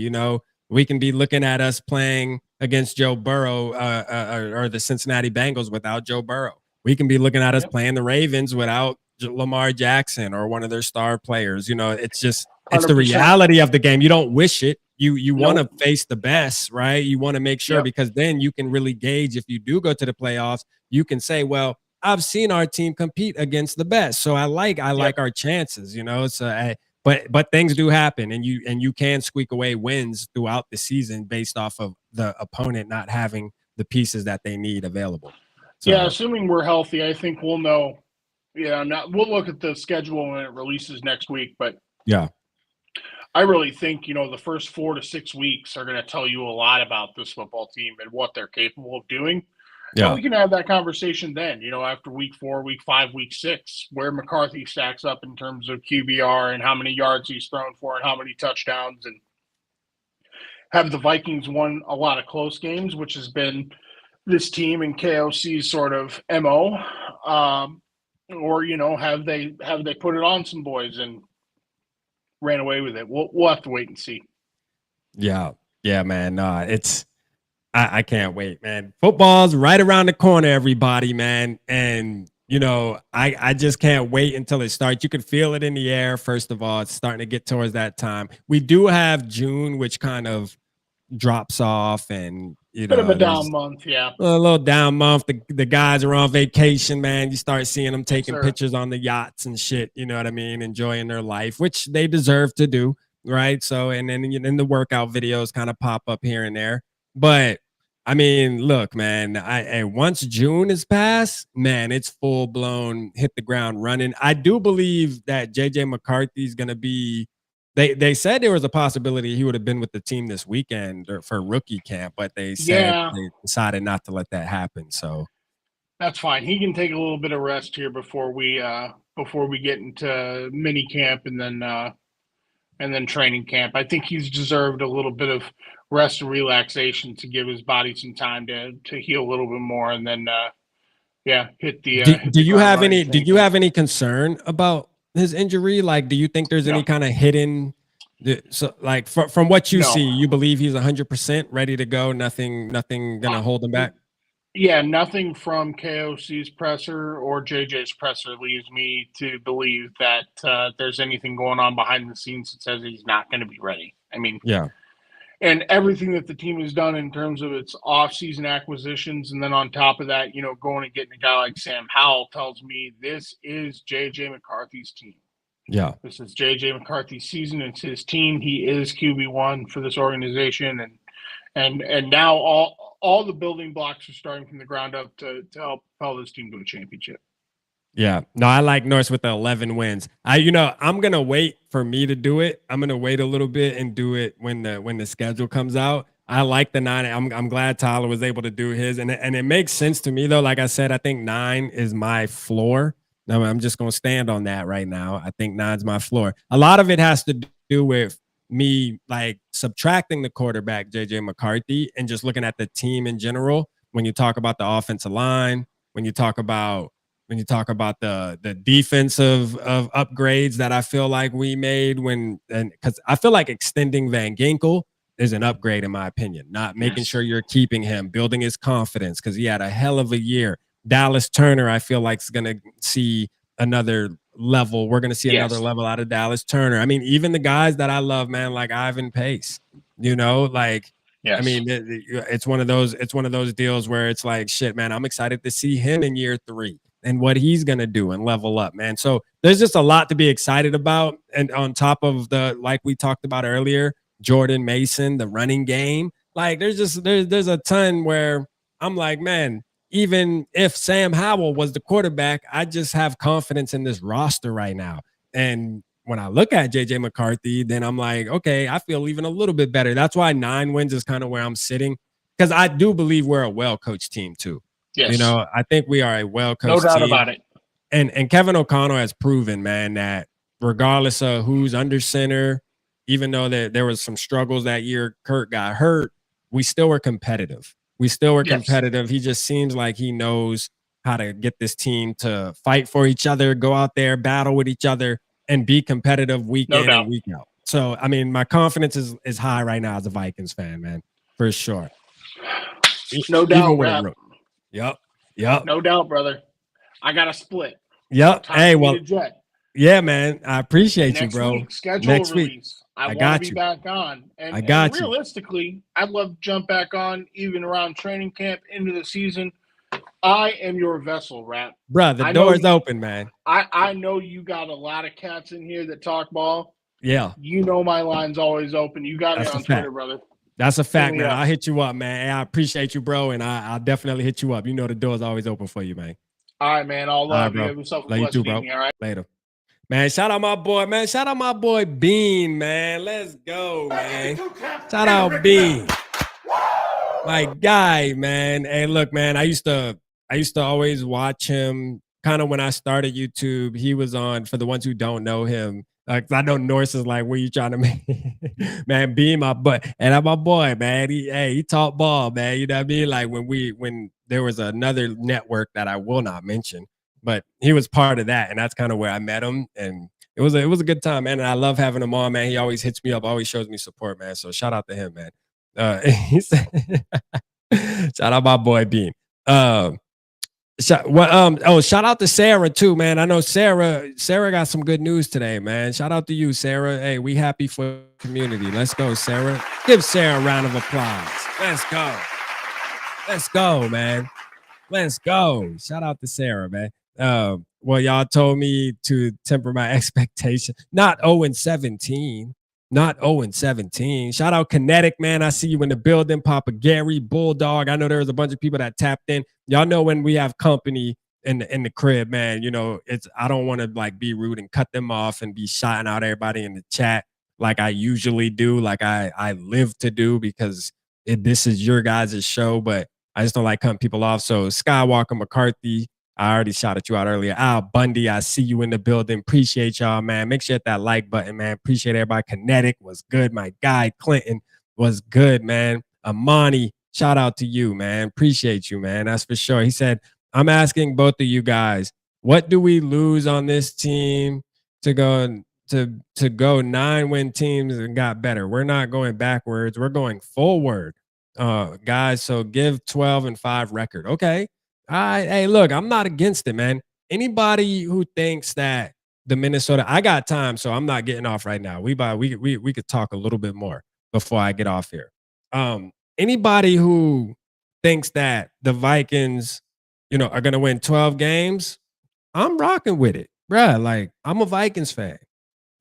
S2: We can be looking at us playing against Joe Burrow or the Cincinnati Bengals without Joe Burrow. We can be looking at us playing the Ravens without Lamar Jackson or one of their star players. It's just, it's 100%. The reality of the game. You don't wish it. You want to face the best, right? You want to make sure, because then you can really gauge, if you do go to the playoffs, you can say, well, I've seen our team compete against the best, so I like our chances, So, but things do happen, and you can squeak away wins throughout the season based off of the opponent not having the pieces that they need available. So,
S4: yeah, assuming we're healthy, I think we'll know. Yeah, we'll look at the schedule when it releases next week, but
S2: yeah,
S4: I really think the first 4 to 6 weeks are going to tell you a lot about this football team and what they're capable of doing. Yeah, and we can have that conversation then. After week 4, week 5, week 6, where McCarthy stacks up in terms of QBR and how many yards he's thrown for and how many touchdowns, and have the Vikings won a lot of close games, which has been this team and KOC's sort of MO, or have they put it on some boys and ran away with it? We'll have to wait and see.
S2: Yeah, man. I can't wait, man. Football's right around the corner, everybody, man. And I just can't wait until it starts. You can feel it in the air. First of all, it's starting to get towards that time. We do have June, which kind of drops off, and
S4: bit of a down month, yeah.
S2: A little down month. The guys are on vacation, man. You start seeing them taking pictures on the yachts and shit. You know what I mean? Enjoying their life, which they deserve to do, right? So, and then the workout videos kind of pop up here and there. But I mean, look, man. Once June is past, man, it's full blown hit the ground running. I do believe that JJ McCarthy's gonna be. They said there was a possibility he would have been with the team this weekend for rookie camp, but they said they decided not to let that happen. So
S4: that's fine. He can take a little bit of rest here before we get into mini camp and then training camp. I think he's deserved a little bit of rest and relaxation to give his body some time to heal a little bit more, and then hit the.
S2: Do you have any concern about his injury? Like, do you think there's any kind of hidden So, like, from what you
S4: No.
S2: see, you believe he's 100% ready to go. Nothing gonna hold him back.
S4: Yeah, nothing from KOC's presser or JJ's presser leads me to believe that there's anything going on behind the scenes that says he's not going to be ready. I mean,
S2: Yeah,
S4: and everything that the team has done in terms of its off-season acquisitions, and then on top of that, going and getting a guy like Sam Howell tells me this is JJ McCarthy's team.
S2: yeah.
S4: This is JJ McCarthy's season. It's his team. He is QB1 for this organization, and now all the building blocks are starting from the ground up to help propel this team to a championship.
S2: Yeah. No, I like Norse with the 11 wins. I'm gonna wait for me to do it. I'm gonna wait a little bit and do it when the schedule comes out. I like the 9. I'm glad Tyler was able to do his, and it makes sense to me though. Like I said, I think 9 is my floor. Now I'm just gonna stand on that right now. I think 9's my floor. A lot of it has to do with me like subtracting the quarterback JJ McCarthy and just looking at the team in general. When you talk about the offensive line, when you talk about the defensive of upgrades that I feel like we made because I feel like extending Van Ginkel is an upgrade in my opinion. Not making sure you're keeping him, building his confidence because he had a hell of a year. Dallas Turner, I feel like is going to see another level. We're going to see another level out of Dallas Turner. I mean, even the guys that I love, man, like Ivan Pace, like. Yes. I mean, it's one of those deals where it's like, shit, man, I'm excited to see him in year 3 and what he's going to do and level up, man. So there's just a lot to be excited about. And on top of like we talked about earlier, Jordan Mason, the running game, like there's a ton where I'm like, man, even if Sam Howell was the quarterback, I just have confidence in this roster right now. And when I look at JJ McCarthy, then I'm like, okay, I feel even a little bit better. That's why 9 wins is kind of where I'm sitting because I do believe we're a well-coached team too.
S4: Yes.
S2: I think we are a well-coached team.
S4: No doubt about it.
S2: And Kevin O'Connell has proven, man, that regardless of who's under center, even though there was some struggles that year, Kurt got hurt, we still were competitive. He just seems like he knows how to get this team to fight for each other, go out there, battle with each other, and be competitive week in and week out. So, I mean, my confidence is high right now as a Vikings fan, man, for sure.
S4: No doubt,
S2: Yep.
S4: No doubt, brother. I got a split.
S2: Yep. Hey, well, yeah, man. I appreciate you, bro.
S4: Next week. I want to be back on. And, realistically, I'd love to jump back on even around training camp into the season. I am your vessel, Rap.
S2: Bro, the door's open, man.
S4: I know you got a lot of cats in here that talk ball.
S2: Yeah.
S4: My line's always open. You got me on Twitter, brother.
S2: That's a fact, man. I'll hit you up, man. Hey, I appreciate you, bro, and I'll definitely hit you up. The door's always open for you, man.
S4: All right, man. All love you. Have yourself a blessed evening, all right?
S2: Later. Man, shout out my boy, man. Shout out my boy Bean, man. Let's go, man. Shout out Bean. My guy, man. Hey, look, man, I used to always watch him kind of when I started YouTube. He was on, for the ones who don't know him, like I know Norse is like, what you trying to make? Man, Bean my butt. And I'm my boy, man. He talk ball, man. You know what I mean? Like when there was another network that I will not mention, but he was part of that. And that's kind of where I met him. And it was a good time, man. And I love having him on, man. He always hits me up, always shows me support, man. So shout out to him, man. He said, shout out my boy Bean. Shout out to Sarah too, man. I know Sarah got some good news today, man. Shout out to you, Sarah. Hey, we happy for the community. Let's go, Sarah. Give Sarah a round of applause. Let's go, man. Let's go. Shout out to Sarah, man. Well, y'all told me to temper my expectation. Not 0-17. Not 0-17. Shout out Kinetic, man. I see you in the building. Papa Gary, Bulldog. I know there was a bunch of people that tapped in. Y'all know when we have company in the crib, man, I don't want to like be rude and cut them off and be shouting out everybody in the chat like I usually do, like I live to do, because this is your guys' show, but I just don't like cutting people off. So Skywalker McCarthy, I already shouted you out earlier. Al Bundy, I see you in the building. Appreciate y'all, man. Make sure you hit that like button, man. Appreciate everybody. Kinetic was good. My guy, Clinton, was good, man. Amani, shout out to you, man. Appreciate you, man. That's for sure. He said, I'm asking both of you guys, what do we lose on this team to go to go 9-win teams and got better. We're not going backwards. We're going forward, guys. So give 12-5 record. Okay. All right. Hey, look, I'm not against it, man. Anybody who thinks that the Minnesota, I got time, so I'm not getting off right now. We could talk a little bit more before I get off here. Anybody who thinks that the Vikings, are gonna win 12 games, I'm rocking with it, bruh. Like, I'm a Vikings fan.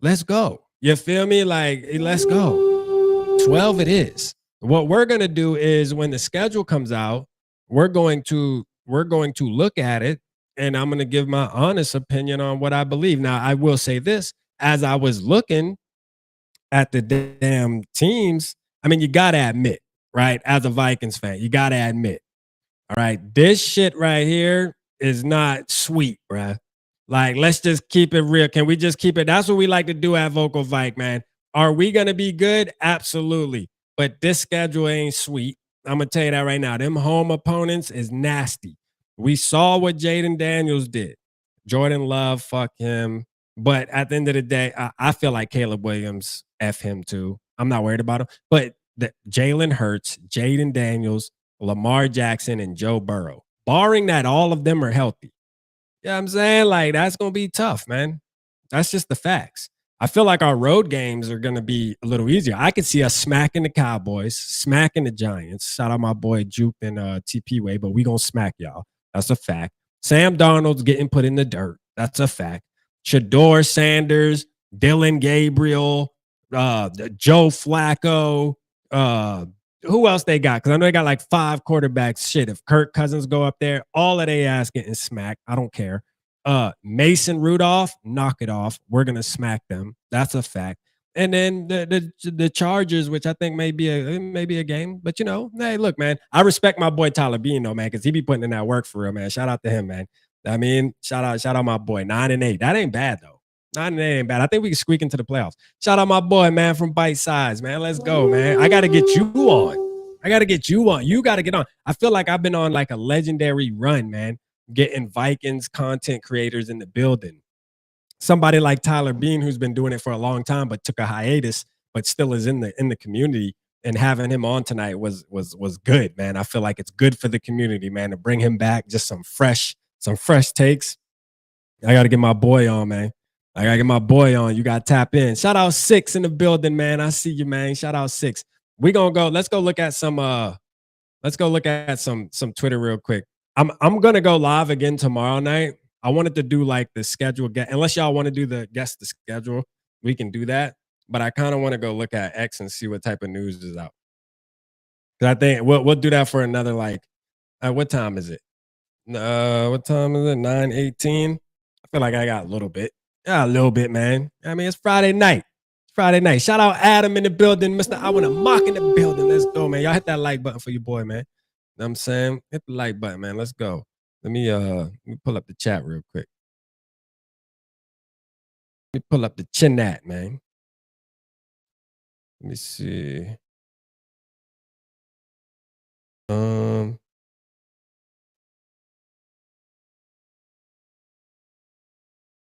S2: Let's go. You feel me? Like, let's go. 12 it is. What we're gonna do is when the schedule comes out, we're going to look at it, and I'm gonna give my honest opinion on what I believe. Now, I will say this: as I was looking at the damn teams, I mean, you gotta admit, right? As a Vikings fan, you gotta admit, all right, this shit right here is not sweet, bruh. Like, let's just keep it real. Can we just keep it? That's what we like to do at Vocal Vike, man. Are we gonna be good? Absolutely. But this schedule ain't sweet. I'm gonna tell you that right now. Them home opponents is nasty. We saw what Jaden Daniels did. Jordan Love, fuck him. But at the end of the day, I feel like Caleb Williams, F him too. I'm not worried about him. But Jalen Hurts, Jaden Daniels, Lamar Jackson, and Joe Burrow, barring that all of them are healthy. You know what I'm saying? Like, that's going to be tough, man. That's just the facts. I feel like our road games are going to be a little easier. I could see us smacking the Cowboys, smacking the Giants. Shout out my boy Juke and TP Way, but we going to smack y'all. That's a fact. Sam Darnold's getting put in the dirt. That's a fact. Shador Sanders, Dylan Gabriel, Joe Flacco, who else they got? Because I know they got like 5 quarterbacks. Shit, if Kirk Cousins go up there, all of they ass getting smacked. I don't care. Mason Rudolph, knock it off. We're gonna smack them. That's a fact. And then the Chargers, which I think may be a game, but hey, look, man, I respect my boy Tyler Bean, though, man, because he be putting in that work for real, man. Shout out to him, man. I mean, shout out my boy. 9-8. That ain't bad though. 9-8 ain't bad. I think we can squeak into the playoffs. Shout out my boy, man, from Bite Size, man. Let's go, man. I gotta get you on. You gotta get on. I feel like I've been on like a legendary run, man, getting Vikings content creators in the building. Somebody like Tyler Bean, who's been doing it for a long time, but took a hiatus, but still is in the community. And having him on tonight was good, man. I feel like it's good for the community, man, to bring him back. Just some fresh takes. I got to get my boy on, man. I got to get my boy on. You got to tap in. Shout out 6 in the building, man. I see you, man. Shout out 6. We gonna go. Let's go look at some. Some Twitter real quick. I'm gonna go live again tomorrow night. I wanted to do like the schedule. Unless y'all want to do the guess the schedule, we can do that. But I kind of want to go look at X and see what type of news is out. Because I think we'll do that for another what time is it? What time is it? 9:18. I feel like I got a little bit. Yeah, a little bit, man. I mean, it's Friday night. Shout out Adam in the building, Mr. I want to mock in the building. Let's go, man. Y'all hit that like button for your boy, man. Know what I'm saying? Hit the like button, man. Let's go. Let me pull up the chat real quick. Let me pull up the chinat, man. Let me see.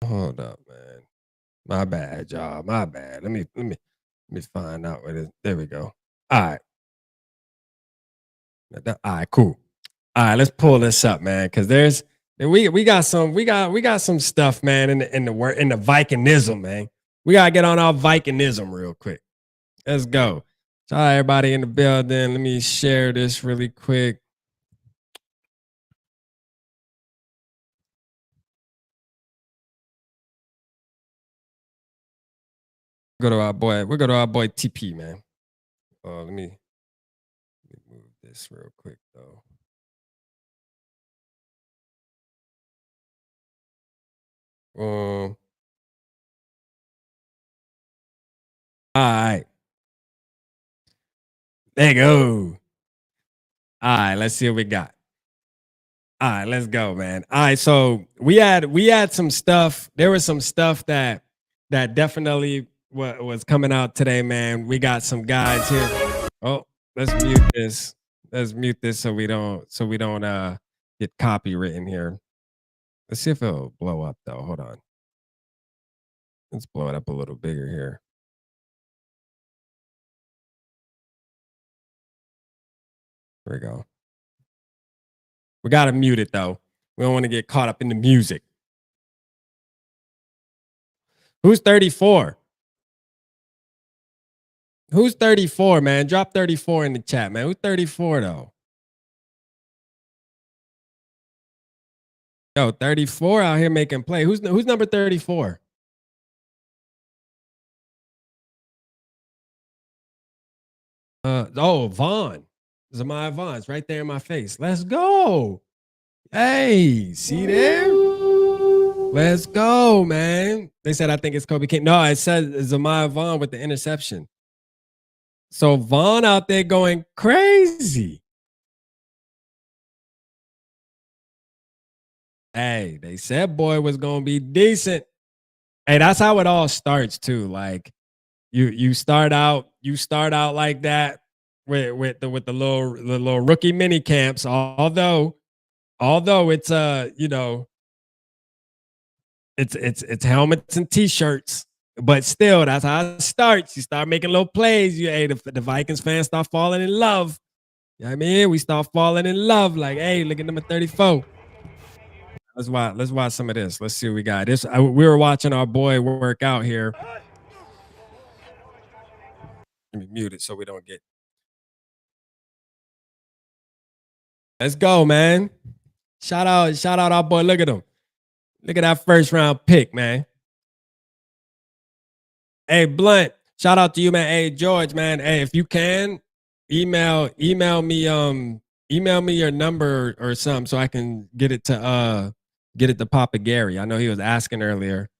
S2: Hold up, man. My bad, y'all. My bad. Let me find out what it is. There we go. All right. All right, cool. All right, let's pull this up, man, because we got some stuff, man, in the Vikingism, man. We gotta get on our Vikingism real quick. Let's go. Shout out everybody in the building. Let me share this really quick. We'll go to our boy TP, man. Let me move this real quick though. All right. There you go. All right, let's see what we got. All right, let's go, man. All right, so we had some stuff. There was some stuff that definitely was coming out today, man. We got some guys here. Oh, let's mute this. Let's mute this so we don't get copywritten here. Let's see if it'll blow up though. Hold on. Let's blow it up a little bigger here. There we go. We got to mute it though. We don't want to get caught up in the music. Who's 34? Who's 34, man? Drop 34 in the chat, man. Who's 34 though? Yo, 34 out here making play. Who's number 34? Vaughn. Zamaya Vaughn's right there in my face. Let's go. Hey, see there? Let's go, man. They said I think it's Kobe King. No, it says Zamaya Vaughn with the interception. So Vaughn out there going crazy. Hey, they said boy was gonna be decent. Hey, that's how it all starts too. Like you start out like that with the little rookie mini camps. Although it's it's helmets and t-shirts, but still that's how it starts. You start making little plays. The Vikings fans start falling in love. You know what I mean? We start falling in love. Like, hey, look at number 34. Let's watch some of this. Let's see what we got. We were watching our boy work out here. Let me mute it so we don't get. Let's go, man. Shout out our boy. Look at him. Look at that first round pick, man. Hey, Blunt, shout out to you, man. Hey, George, man. Hey, if you can, email me your number or something so I can get it to Papa Gary. I know he was asking earlier.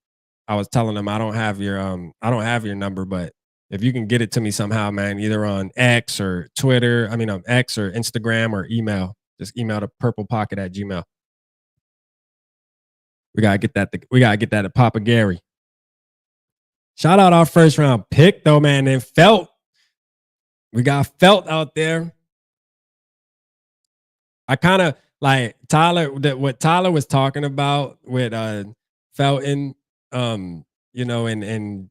S2: I was telling him I don't have your number, but if you can get it to me somehow, man, either on X or Twitter, X or Instagram or email, just email to purplepocket@gmail. We gotta get that to Papa Gary. Shout out our first round pick though, man. And Felt. We got Felt out there. I kind of like what Tyler was talking about with Felton, and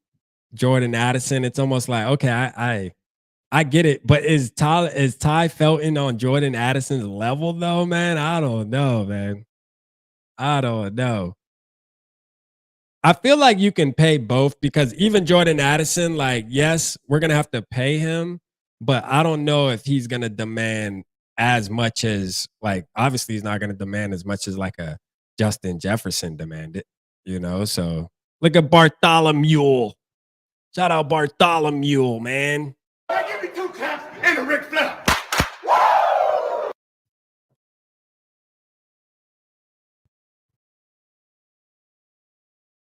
S2: Jordan Addison. It's almost like, okay, I get it, but is Ty Felton on Jordan Addison's level though, man? I don't know, man. I don't know. I feel like you can pay both because even Jordan Addison, like, yes, we're gonna have to pay him, but I don't know if he's gonna demand as much as, like, obviously he's not gonna demand as much as like a Justin Jefferson demanded, So look at Bartholomew. Shout out Bartholomew, man.
S5: Give me 2 taps and a Ric Flair.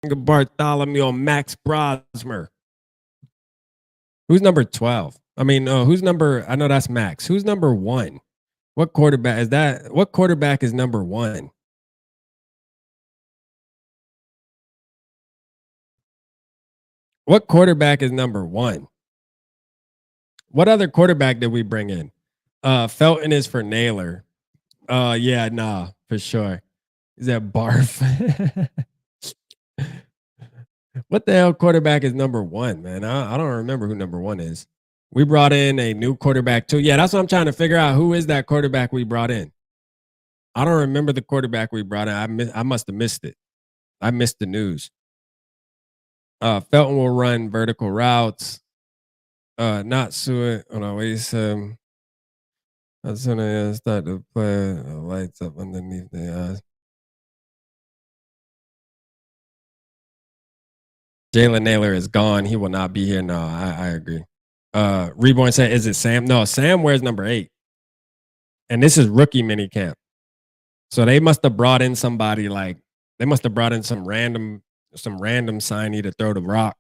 S2: Look at Bartholomew, Max Brosmer. Who's number 12? Who's number? I know that's Max. Who's number 1? What quarterback is that? What quarterback is number 1? What quarterback is number 1? What other quarterback did we bring in? Felton is for Naylor. Yeah, nah, for sure. Is that Barf? What the hell quarterback is number 1, man? I don't remember who number 1 is. We brought in a new quarterback too. Yeah, that's what I'm trying to figure out. Who is that quarterback we brought in? I don't remember the quarterback we brought in. I must have missed it. I missed the news. Felton will run vertical routes. Not Seward. Oh no, wait. As soon as I start to play, lights up underneath the eyes. Jalen Naylor is gone. He will not be here. No, I agree. Reborn said, is it Sam? No, Sam wears number 8. And this is rookie mini camp. So they must have brought in somebody they must have brought in some random signee to throw the rock.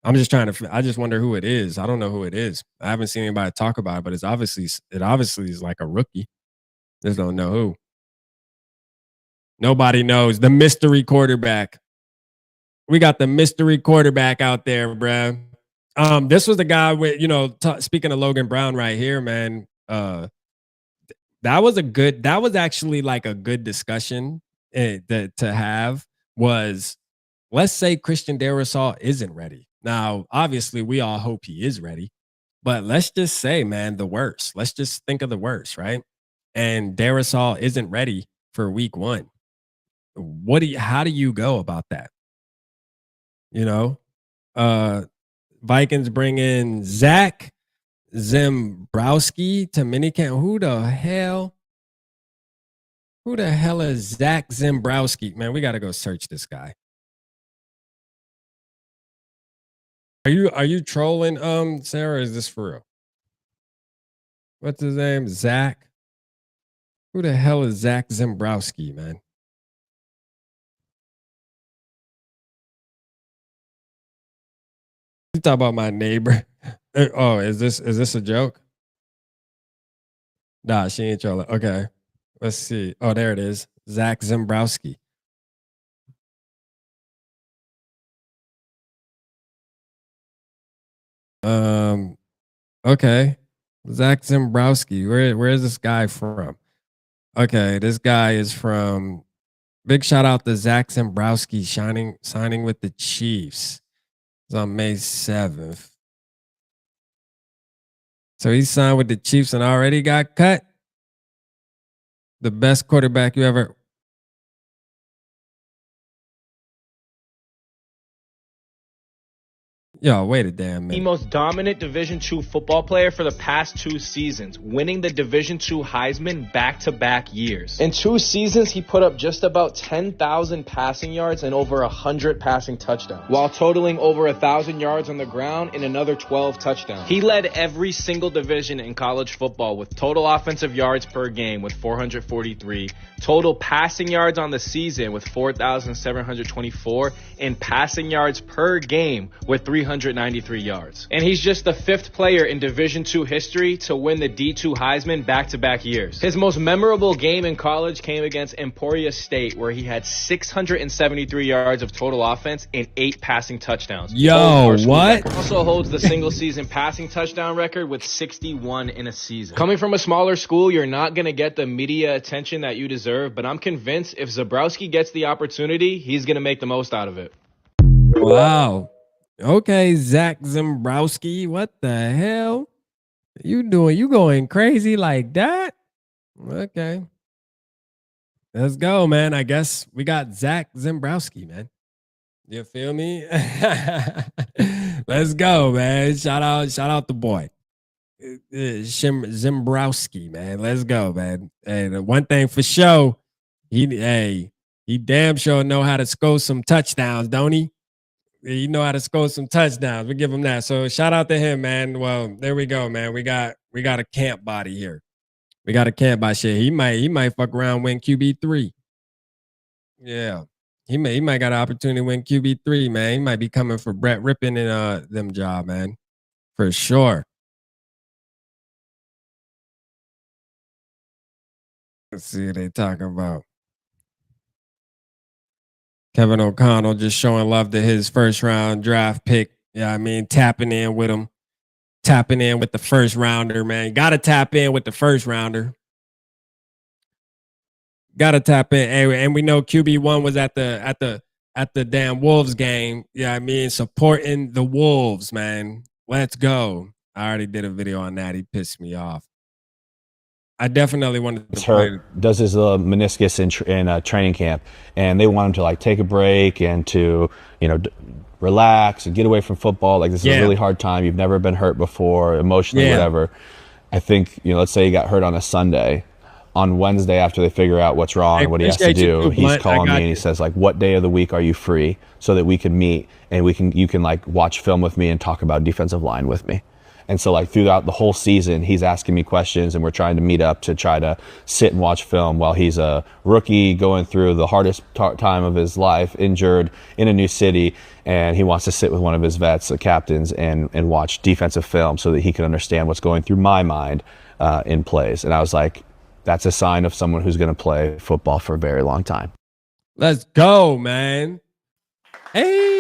S2: I just wonder who it is. I don't know who it is. I haven't seen anybody talk about it, but it obviously is like a rookie. Just don't know who. Nobody knows. The mystery quarterback. We got the mystery quarterback out there, bruh. This was the guy with, speaking of Logan Brown right here, man. That was actually like a good discussion to have was let's say Christian Darrisaw isn't ready. Now, obviously, we all hope he is ready, but let's just say, man, the worst. Let's just think of the worst, right? And Darrisaw isn't ready for week 1. How do you go about that? You know, Vikings bring in Zach Zembrowski to minicamp. Who the hell is Zach Zembrowski? Man, we got to go search this guy. Are you trolling, Sarah? Or is this for real? What's his name? Zach. Who the hell is Zach Zembrowski, man? You talk about my neighbor. Oh, is this a joke? Nah, she ain't trolling. Okay. Let's see. Oh, there it is. Zach Zembrowski. Okay. Zach Zembrowski. Where is this guy from? Okay, this guy is from. Big shout out to Zach Zembrowski signing with the Chiefs. It's on May 7th. So he signed with the Chiefs and already got cut. The best quarterback you ever. Yo, wait a damn minute.
S6: The most dominant Division II football player for the past 2 seasons, winning the Division II Heisman back-to-back years. In 2 seasons, he put up just about 10,000 passing yards and over 100 passing touchdowns, while totaling over 1,000 yards on the ground and another 12 touchdowns. He led every single division in college football with total offensive yards per game with 443, total passing yards on the season with 4,724, and passing yards per game with 393 yards. And he's just the 5th player in Division II history to win the D2 Heisman back-to-back years. His most memorable game in college came against Emporia State, where he had 673 yards of total offense and 8 passing touchdowns.
S2: Yo, what?
S6: He also holds the single-season passing touchdown record with 61 in a season. Coming from a smaller school, you're not going to get the media attention that you deserve, but I'm convinced if Zembrowski gets the opportunity, he's going to make the most out of it.
S2: Wow. Okay, Zach Zembrowski. What the hell? You doing? You going crazy like that? Okay. Let's go, man. I guess we got Zach Zembrowski, man. You feel me? Let's go, man. Shout out the boy. Zembrowski, man. Let's go, man. Hey, the one thing for sure, he damn sure know how to score some touchdowns, don't he? He know how to score some touchdowns. We give him that. So shout out to him, man. Well, there we go, man. We got a camp body here. We got a camp body shit. He might fuck around, win QB3. Yeah. He might got an opportunity to win QB3, man. He might be coming for Brett Rippon and them job, man. For sure. Let's see what they talking about. Kevin O'Connell just showing love to his first round draft pick. Yeah, I mean, tapping in with him. Tapping in with the first rounder, man. Gotta tap in with the first rounder. Gotta tap in. And we know QB1 was at the damn Wolves game. Yeah, I mean, supporting the Wolves, man. Let's go. I already did a video on that. He pissed me off. I definitely wanted to play.
S7: Does his meniscus in training camp, and they want him to like take a break and to relax and get away from football. Like this is a really hard time. You've never been hurt before, emotionally, whatever. I think let's say he got hurt on a Sunday. On Wednesday, after they figure out what's wrong and what he has to do, he's calling me and he says like, "What day of the week are you free so that we can meet and you can like watch film with me and talk about defensive line with me." And so like throughout the whole season, he's asking me questions and we're trying to meet up to try to sit and watch film while he's a rookie going through the hardest time of his life, injured in a new city. And he wants to sit with one of his vets, the captains, and watch defensive film so that he can understand what's going through my mind in plays. And I was like, that's a sign of someone who's going to play football for a very long time.
S2: Let's go, man. Hey.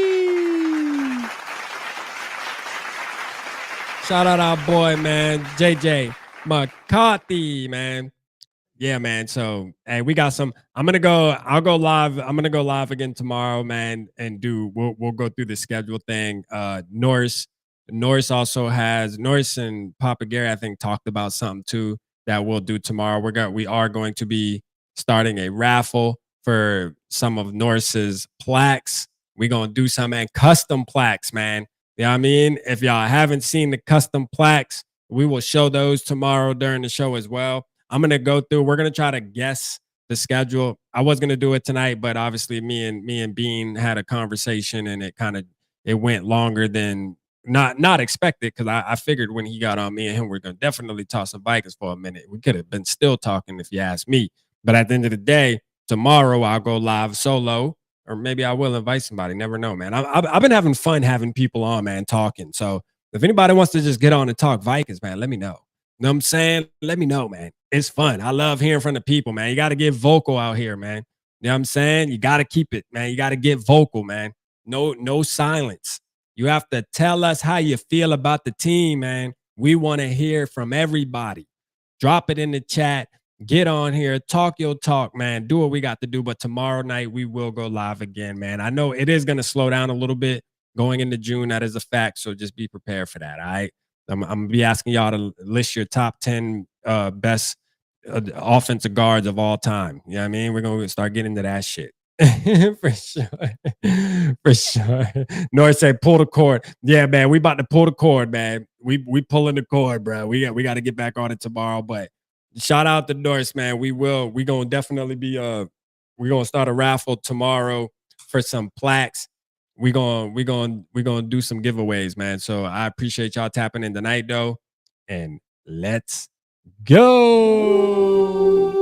S2: Shout out our boy, man, JJ McCarthy, man. Yeah, man. So hey, we got some. I'll go live. I'm gonna go live again tomorrow, man, and we'll go through the schedule thing. Norris also has Norris and Papa Gary, I think, talked about something too that we'll do tomorrow. We are going to be starting a raffle for some of Norris's plaques. We're gonna do some and custom plaques, man. You know what I mean? If y'all haven't seen the custom plaques, we will show those tomorrow during the show as well. I'm gonna go through. We're gonna try to guess the schedule. I was gonna do it tonight, but obviously me and Bean had a conversation, and it went longer than not expected, because I figured when he got on, me and him we're gonna definitely toss some Vikings for a minute. We could have been still talking if you ask me. But at the end of the day, tomorrow I'll go live solo, or maybe I will invite somebody. Never know, man. I've been having fun having people on, man, talking. So if anybody wants to just get on and talk Vikings, man, let me know. You know what I'm saying? Let me know, man. It's fun. I love hearing from the people, man. You got to get vocal out here, man. You know what I'm saying? You got to keep it, man. You got to get vocal, man. No silence. You have to tell us how you feel about the team, man. We want to hear from everybody. Drop it in the chat. Get on here. Talk your talk, man. Do what we got to do. But tomorrow night, we will go live again, man. I know it is going to slow down a little bit going into June. That is a fact. So just be prepared for that, all right? I'm going to be asking y'all to list your top 10 best offensive guards of all time. You know what I mean? We're going to start getting into that shit. For sure. For sure. Norris said, pull the cord. Yeah, man, we about to pull the cord, man. We pulling the cord, bro. We got to get back on it tomorrow. But shout out to Norris, man. We going to definitely be we're going to start a raffle tomorrow for some plaques. We're going to do some giveaways, man. So I appreciate y'all tapping in tonight, though. And let's go.